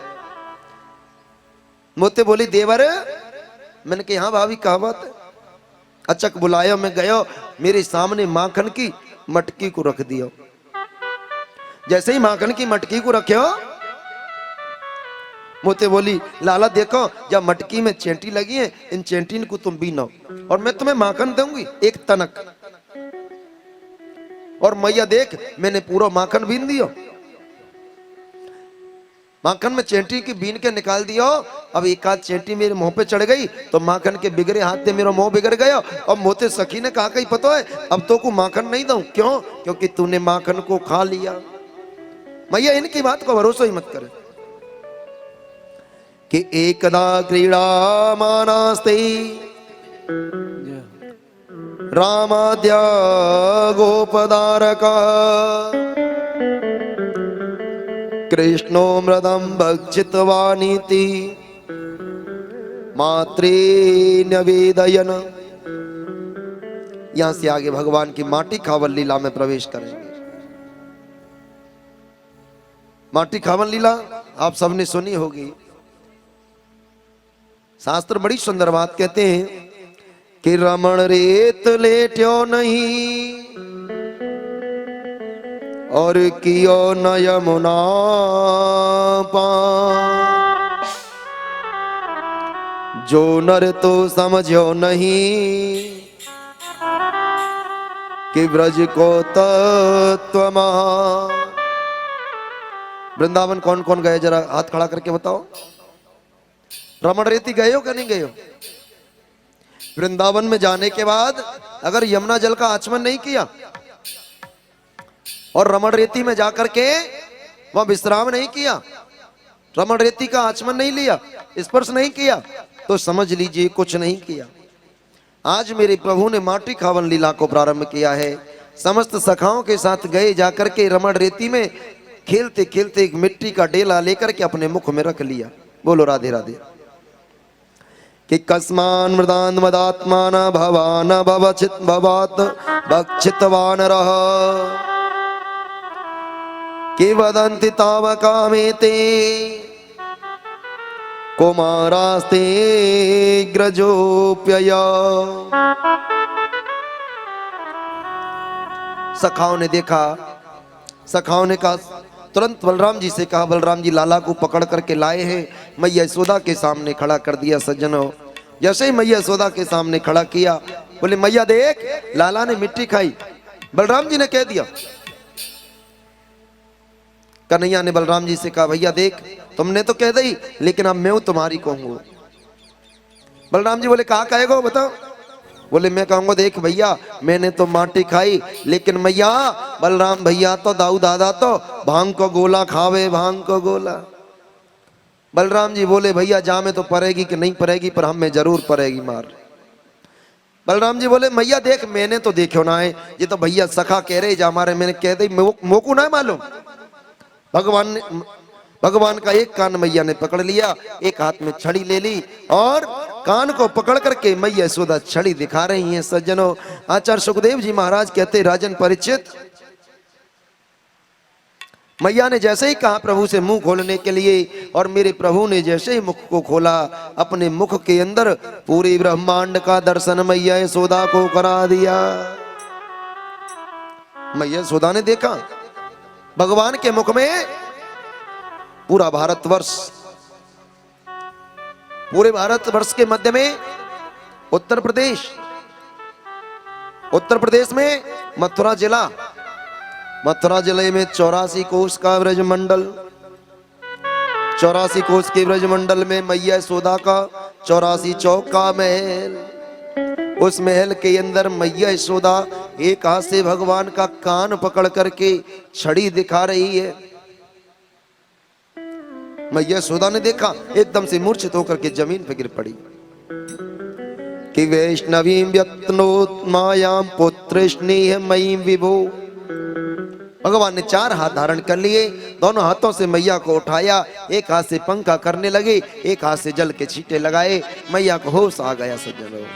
मोते बोली, देवर। मैंने कहा हाँ भाभी कहा बात है। अचक बुलायो, मैं गयो, मेरे सामने माखन की मटकी को रख दियो। जैसे ही माखन की मटकी को रखे हो, मोते बोली, लाला देखो जब मटकी में चेंटी लगी है, इन चेंटी को तुम बीनो और मैं तुम्हें माखन दूंगी एक तनक। और मैया देख, मैंने पूरा माखन बीन दियो। माखन में चेंटी की बीन के निकाल दियो। अब एक आध चेंटी मेरे मुंह पे चढ़ गई तो माखन के बिगड़े हाथ से मेरा मुंह बिगड़ गया। और मोते सखी ने कहा, कहीं पता है अब तो को माखन नहीं दूं। क्यों? क्योंकि तूने माखन को खा लिया। मैया इनकी बात को भरोसा ही मत करे। कि एकदा क्रीड़ा मानास्ते रामाद्या गोपदारका, कृष्णो मृदम भक्षितवानीति मात्रे नवेदयन। यहां से आगे भगवान की माटी खावन लीला में प्रवेश करेंगे। माटी खावन लीला आप सबने सुनी होगी। शास्त्र बड़ी सुंदर बात कहते हैं कि रमण रेत लेट्यो नहीं और कियो न यमुना पार, जो नर तो समझो नहीं कि ब्रज को तत्व महान। वृंदावन कौन कौन गए जरा हाथ खड़ा करके बताओ। रमण रेती गए हो क्या नहीं गए हो? वृंदावन में जाने के बाद अगर यमुना जल का आचमन नहीं किया और रमण रेती में जाकर के वहां विश्राम नहीं किया, रमण रेती का आचमन नहीं लिया, स्पर्श नहीं किया, तो समझ लीजिए कुछ नहीं किया। आज मेरे प्रभु ने माटी खावन लीला को प्रारंभ किया है। समस्त सखाओं के साथ गए, जाकर के रमण रेती में खेलते खेलते एक मिट्टी का डेला लेकर के अपने मुख में रख लिया। बोलो राधे राधे। कि कस्मान मृदान मदात्मान भवान भवचित भवात भक्षितवान रह। कि वदन्ति तावकामेते कुमारास्ते ग्रजोप्यया। सखाओं ने देखा, सखाओं ने कहा, तुरंत बलराम जी से कहा, बलराम जी लाला को पकड़ करके लाए हैं, मैया यशोदा के सामने खड़ा कर दिया। सज्जनों, जैसे ही मैया यशोदा के सामने खड़ा किया, बोले मैया देख, लाला ने मिट्टी खाई। बलराम जी ने कह दिया। कन्हैया ने बलराम जी से कहा, भैया देख, तुमने तो कह दी, लेकिन अब मैं तुम्हारी कहूंगा। बलराम जी बोले कहा कहेगो बताओ। बोले मैं कहूंगा, देख भैया, मैंने तो माटी खाई, लेकिन मैया बलराम भैया तो दाऊ दादा तो भांग को गोला खावे, भांग को गोला। बलराम जी बोले भैया जा में तो पड़ेगी कि नहीं पड़ेगी, पर हम में जरूर पड़ेगी मार। बलराम जी बोले मैया देख, मैंने तो देखो ना है, ये तो भैया सखा कह रहे जा मारे, मैंने कह दी, मोकू ना मालूम। भगवान का एक कान मैया ने पकड़ लिया, एक हाथ में छड़ी ले ली और कान को पकड़ करके मैया यशोदा छड़ी दिखा रही हैं। सज्जनों, आचार्य सुखदेव जी महाराज कहते, राजन परीक्षित, मैया ने जैसे ही कहा प्रभु से मुंह खोलने के लिए, और मेरे प्रभु ने जैसे ही मुख को खोला, अपने मुख के अंदर पूरे ब्रह्मांड का दर्शन मैया यशोदा को करा दिया। मैया यशोदा ने देखा भगवान के मुख में पूरा भारतवर्ष, पूरे भारतवर्ष के मध्य में उत्तर प्रदेश, उत्तर प्रदेश में मथुरा जिला, मथुरा जिले में 84 कोस का ब्रजमंडल, 84 कोस के ब्रजमंडल में मैया यशोदा का 84 चौक का महल। उस महल के अंदर मैया यशोदा एक हाथ से भगवान का कान पकड़ करके छड़ी दिखा रही है। मैया यशोदा ने देखा, एकदम से मूर्छित होकर के जमीन पर गिर पड़ी। कि वैष्णवीं व्यक्तनोत मायाम पुत्र स्नेह मयीं विभो। भगवान ने 4 हाथ धारण कर लिए, दोनों हाथों से मैया को उठाया, एक हाथ से पंखा करने लगे, एक हाथ से जल के छींटे लगाए। मैया को होश आ गया। सज्जनों,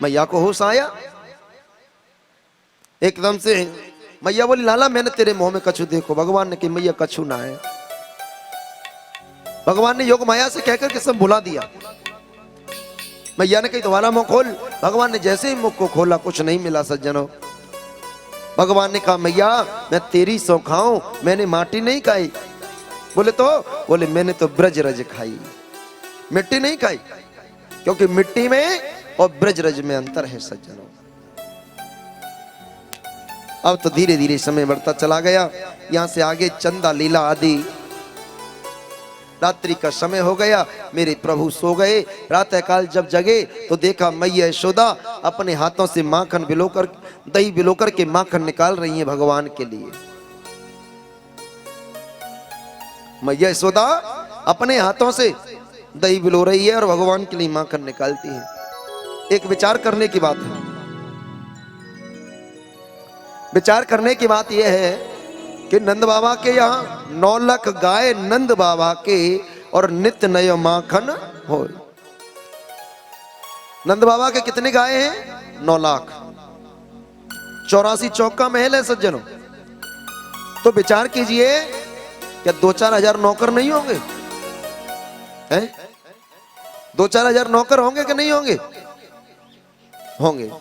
मैया को होश आया, एकदम से मैया बोली, लाला मैंने तेरे मुंह में कछु देखो। भगवान ने कहा मैया कछु ना है। भगवान ने योग माया से कहकर के सब भुला दिया। मैया ने कही दोबारा मुंह खोल। भगवान ने जैसे ही मुख को खोला, कुछ नहीं मिला। सज्जनों, भगवान ने कहा मैया मैं तेरी सौ खाऊं, मैंने माटी नहीं खाई। बोले तो, बोले मैंने तो ब्रजरज खाई, मिट्टी नहीं खाई, क्योंकि मिट्टी में और ब्रजरज में अंतर है। सज्जनों, अब तो धीरे धीरे समय बढ़ता चला गया। यहां से आगे चंदा लीला आदि, रात्रि का समय हो गया, मेरे प्रभु सो गए। प्रातः काल जब जगे तो देखा मैया यशोदा अपने हाथों से माखन भिगोकर, दही भिगोकर के माखन निकाल रही है भगवान के लिए। मैया यशोदा अपने हाथों से दही भिगो रही है और भगवान के लिए माखन निकालती है। एक विचार करने की बात है, विचार करने की बात यह है कि नंद बाबा के यहाँ 9 लाख गाय नंद बाबा के, और नित्य नयो माखन हो। नंद बाबा के कितने गाय हैं? 9 लाख। 84 चौक का महल है। सज्जनों, तो विचार कीजिए, क्या 2-4 हजार नौकर नहीं होंगे? हैं? 2-4 हजार नौकर होंगे कि नहीं होंगे? होंगे।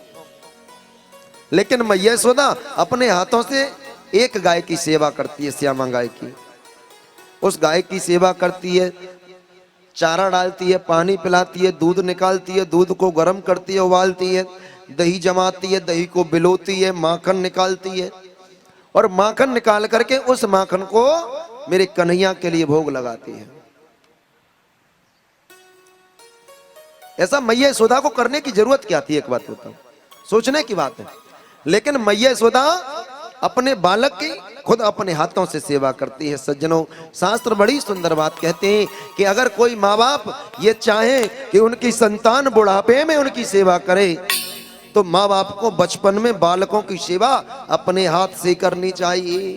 लेकिन मैया यशोदा अपने हाथों से एक गाय की सेवा करती है, श्यामा गाय की। उस गाय की सेवा करती है, चारा डालती है, पानी पिलाती है, दूध निकालती है, दूध को गर्म करती है, उबालती है, दही जमाती है, दही को बिलोती है, माखन निकालती है, और माखन निकाल करके उस माखन को मेरे कन्हैया के लिए भोग लगाती है। ऐसा मैया यशोदा को करने की जरूरत क्या थी? एक बात बताओ, सोचने की बात है। लेकिन मैया यशोदा अपने बालक की खुद अपने हाथों से सेवा करती है। सज्जनों, शास्त्र बड़ी सुंदर बात कहते हैं कि अगर कोई माँ बाप ये चाहे कि उनकी संतान बुढ़ापे में उनकी सेवा करे, तो माँ बाप को बचपन में बालकों की सेवा अपने हाथ से करनी चाहिए।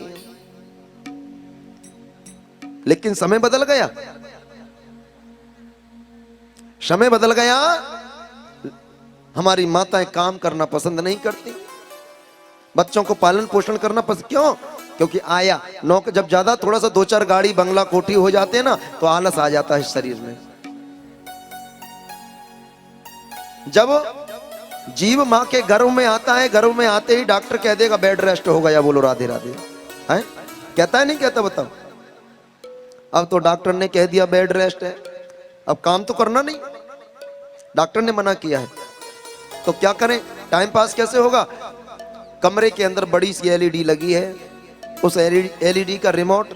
लेकिन समय बदल गया, समय बदल गया। हमारी माताएं काम करना पसंद नहीं करती, बच्चों को पालन पोषण करना पसंद। क्यों? क्योंकि आया नौक जब ज्यादा थोड़ा सा 2-4 गाड़ी बंगला कोठी हो जाते हैं ना तो आलस आ जाता है शरीर में। जब जीव माँ के गर्भ में आता है, गर्भ में आते ही डॉक्टर कह देगा बेड रेस्ट हो गया, बोलो राधे राधे, है कहता है नहीं कहता बताओ। अब तो डॉक्टर ने कह दिया बेड रेस्ट है, अब काम तो करना नहीं, डॉक्टर ने मना किया है तो क्या करें, टाइम पास कैसे होगा। कमरे के अंदर बड़ी सी एलईडी लगी है, उस एलईडी का रिमोट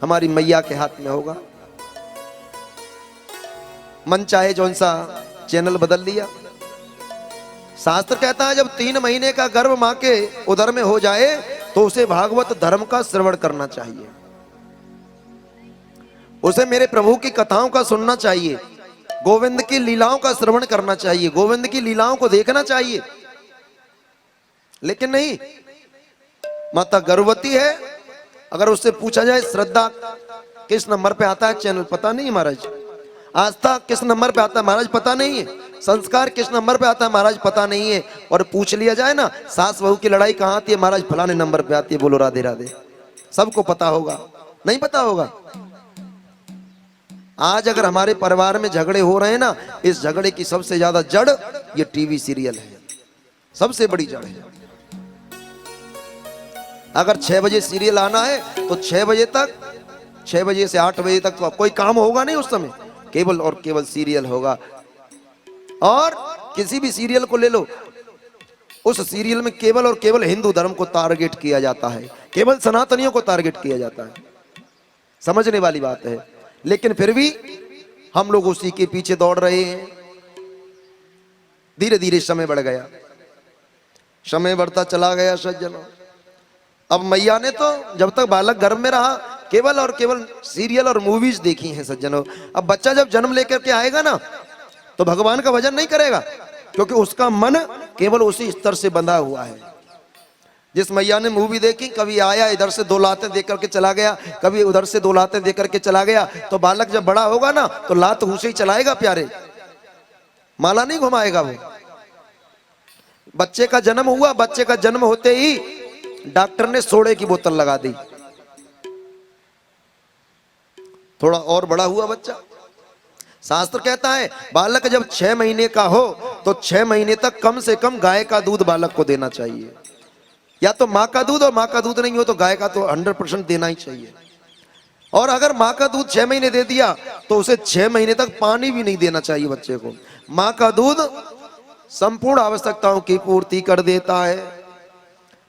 हमारी मैया के हाथ में होगा, मन चाहे जौन सा चैनल बदल लिया। शास्त्र कहता है जब 3 महीने का गर्भ मां के उदर में हो जाए तो उसे भागवत धर्म का श्रवण करना चाहिए, उसे मेरे प्रभु की कथाओं का सुनना चाहिए, गोविंद की लीलाओं का श्रवण करना चाहिए, गोविंद की लीलाओं को देखना चाहिए। लेकिन नहीं, माता गर्भवती है, अगर उससे पूछा जाए श्रद्धा किस नंबर पे आता है चैनल, पता नहीं महाराज, आस्था किस नंबर पे आता है महाराज, पता नहीं है, संस्कार किस नंबर पे आता है महाराज, पता नहीं है। और पूछ लिया जाए ना सास बहू की लड़ाई कहाँ आती है महाराज, फलाने नंबर पे आती है, बोलो राधे राधे, सबको पता होगा, नहीं पता होगा। आज अगर हमारे परिवार में झगड़े हो रहे हैं ना, इस झगड़े की सबसे ज्यादा जड़ ये टीवी सीरियल है, सबसे बड़ी जड़ है। अगर 6 बजे सीरियल आना है तो 6 बजे तक, 6 बजे से 8 बजे तक तो कोई काम होगा नहीं, उस समय केवल और केवल सीरियल होगा। और किसी भी सीरियल को ले लो, उस सीरियल में केवल और केवल हिंदू धर्म को टारगेट किया जाता है, केवल सनातनियों को टारगेट किया जाता है, समझने वाली बात है। लेकिन फिर भी हम लोग उसी के पीछे दौड़ रहे हैं। धीरे धीरे समय बढ़ गया, समय बढ़ता चला गया सज्जनों। अब मैया ने तो जब तक बालक गर्भ में रहा केवल और केवल सीरियल और मूवीज देखी हैं सज्जनों। अब बच्चा जब जन्म लेकर के आएगा ना तो भगवान का भजन नहीं करेगा, क्योंकि उसका मन केवल उसी स्तर से बंधा हुआ है। जिस मैया ने मूवी देखी, कभी आया इधर से 2 लातें दे करके चला गया, कभी उधर से 2 लातें दे करके चला गया, तो बालक जब बड़ा होगा ना तो लात मुंह से ही चलाएगा प्यारे, माला नहीं घुमाएगा वो। बच्चे का जन्म हुआ, बच्चे का जन्म होते ही डॉक्टर ने सोडे की बोतल लगा दी, थोड़ा और बड़ा हुआ बच्चा। शास्त्र कहता है बालक जब 6 महीने का हो तो 6 महीने तक कम से कम गाय का दूध बालक को देना चाहिए, या तो माँ का दूध, और माँ का दूध नहीं हो तो गाय का तो 100% देना ही चाहिए। और अगर माँ का दूध 6 महीने दे दिया तो उसे 6 महीने तक पानी भी नहीं देना चाहिए बच्चे को। माँ का दूध संपूर्ण आवश्यकताओं की पूर्ति कर देता है।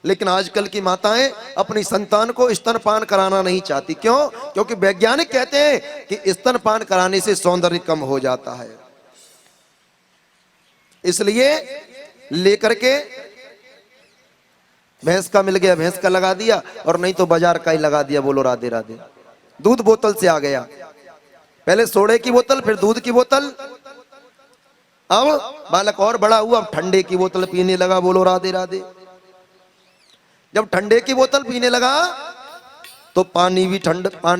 लेकिन आजकल की माताएं अपनी संतान को स्तनपान कराना नहीं चाहती, क्यों? क्योंकि वैज्ञानिक कहते हैं कि स्तनपान कराने से सौंदर्य कम हो जाता है, इसलिए लेकर के भैंस का मिल गया भैंस का लगा दिया, और नहीं तो बाजार का ही लगा दिया, बोलो राधे राधे। दूध बोतल से आ गया, पहले सोडे की बोतल, फिर दूध की बोतल, अब बालक और बड़ा हुआ, अब ठंडे की बोतल पीने लगा, बोलो राधे राधे। जब ठंडे की बोतल पीने लगा तो पानी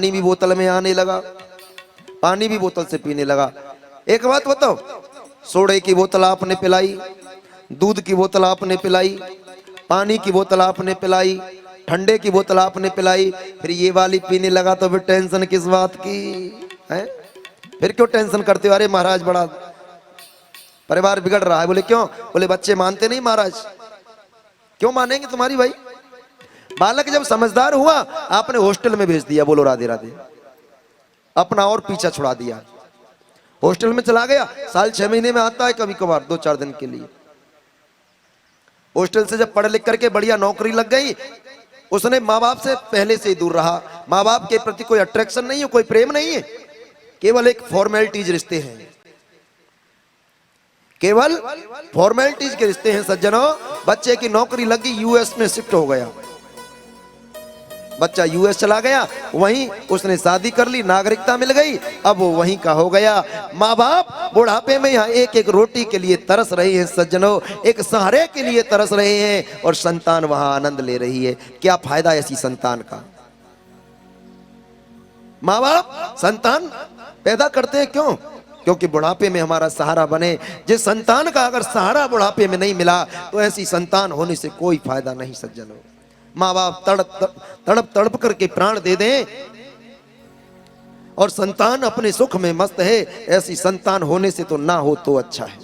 भी बोतल में आने लगा, पानी भी बोतल से पीने लगा। एक बात बताओ, सोडे की बोतल आपने पिलाई, दूध की बोतल आपने पिलाई, पानी की बोतल आपने पिलाई, ठंडे की बोतल आपने पिलाई, फिर ये वाली पीने लगा तो फिर टेंशन किस बात की है? फिर क्यों टेंशन करते हो? अरे महाराज बड़ा परिवार बिगड़ रहा है। बोले क्यों? बोले बच्चे मानते नहीं महाराज। क्यों मानेंगे तुम्हारी भाई? बालक जब समझदार हुआ आपने हॉस्टल में भेज दिया, बोलो राधे राधे, अपना और पीछा छुड़ा दिया। हॉस्टल में चला गया, साल 6 महीने में आता है, कभी कभार 2-4 दिन के लिए। हॉस्टल से जब पढ़ लिख करके बढ़िया नौकरी लग गई, उसने माँ बाप से पहले से ही दूर रहा। माँ बाप के प्रति कोई अट्रैक्शन नहीं है, कोई प्रेम नहीं है, केवल एक फॉर्मेलिटीज रिश्ते हैं, केवल फॉर्मेलिटीज के रिश्ते हैं सज्जनों। बच्चे की नौकरी लगी, यूएस में शिफ्ट हो गया, बच्चा यूएस चला गया, वहीं उसने शादी कर ली, नागरिकता मिल गई, अब वो वहीं का हो गया। माँ बाप बुढ़ापे में यहाँ एक एक रोटी के लिए तरस रहे हैं सज्जनों, एक सहारे के लिए तरस रहे हैं, और संतान वहां आनंद ले रही है। क्या फायदा ऐसी संतान का? माँ बाप संतान पैदा करते हैं क्यों? क्योंकि बुढ़ापे में हमारा सहारा बने। जिस संतान का अगर सहारा बुढ़ापे में नहीं मिला तो ऐसी संतान होने से कोई फायदा नहीं सज्जनों। माँ बाप तड़प तड़प करके प्राण दे दें और संतान अपने सुख में मस्त है, ऐसी संतान होने से तो ना हो तो अच्छा है।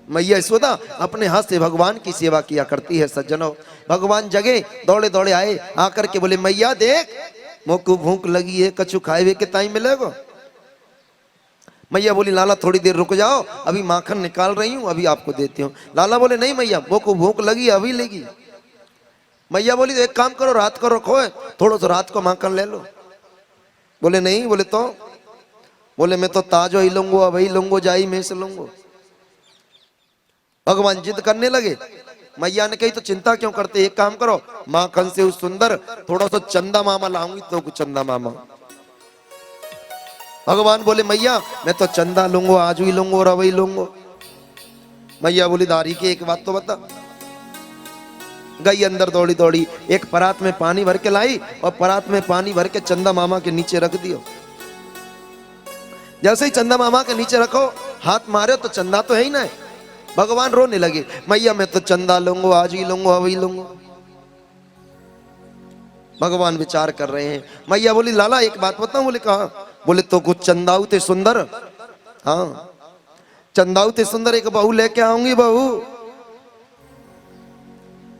मैया यशोदा अपने हाथ से भगवान की सेवा किया करती है। सज्जनों, भगवान जगे दौड़े दौड़े आए, आकर के बोले मैया देख मोको भूख लगी है, कछु खाए हुए के टाइम मिलेगा। मैया बोली लाला थोड़ी देर रुक जाओ, अभी माखन निकाल रही हूँ, अभी आपको देती हूँ। लाला बोले नहीं मैया मोको भूख लगी अभी लेगी। मैया बोली तो एक काम करो, रात को रखो थोड़ा सा रात को माखन ले लो। बोले नहीं, बोले तो बोले मैं तो ताजो ही लूंगो, अब ही लूंगो, जाई में से लूंगो। भगवान जिद करने लगे। मैया ने कही तो चिंता क्यों करते, एक काम करो माखन से उस सुंदर थोड़ा सा चंदा मामा लाऊंगी तो कुछ चंदा मामा। भगवान बोले मैया मैं तो चंदा लूंगो, आज ही लूंगो और अब ही लूंगो। मैया बोली दारी की एक बात तो बता। गई अंदर दौड़ी दौड़ी, एक परात में पानी भर के लाई और परात में पानी भर के चंदा मामा के नीचे रख दियो। जैसे ही चंदा मामा के नीचे रखो, हाथ मारे तो चंदा तो है ही ना। भगवान रोने लगे, मैया मैं तो चंदा लूंगो, आज ही लूंगो, अब ही लूंगो। भगवान विचार कर रहे हैं। मैया बोली लाला एक बात बताऊं। बोले कहा। बोले तो कुछ चंदाऊ थे सुंदर, हाँ चंदाऊ थे सुंदर, एक बहू लेके आऊंगी बहू।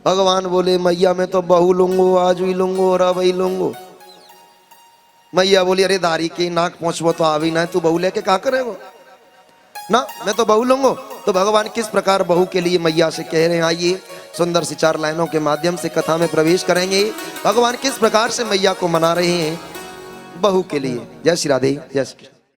भगवान बोले मैया मैं तो बहू लूंगो, आज ही लूंगो और अब ही लूंगो। मैया बोली अरे दारी के नाक पहुंचबो तो आवी ना, तू बहू लेके क्या करेगो ना, मैं तो बहू लूंगो। तो भगवान किस प्रकार बहू के लिए मैया से कह रहे हैं, आइए सुंदर सी 4 लाइनों के माध्यम से कथा में प्रवेश करेंगे। भगवान किस प्रकार से मैया को मना रहे हैं बहू के लिए। जय श्री राधे, जय श्री कृष्ण।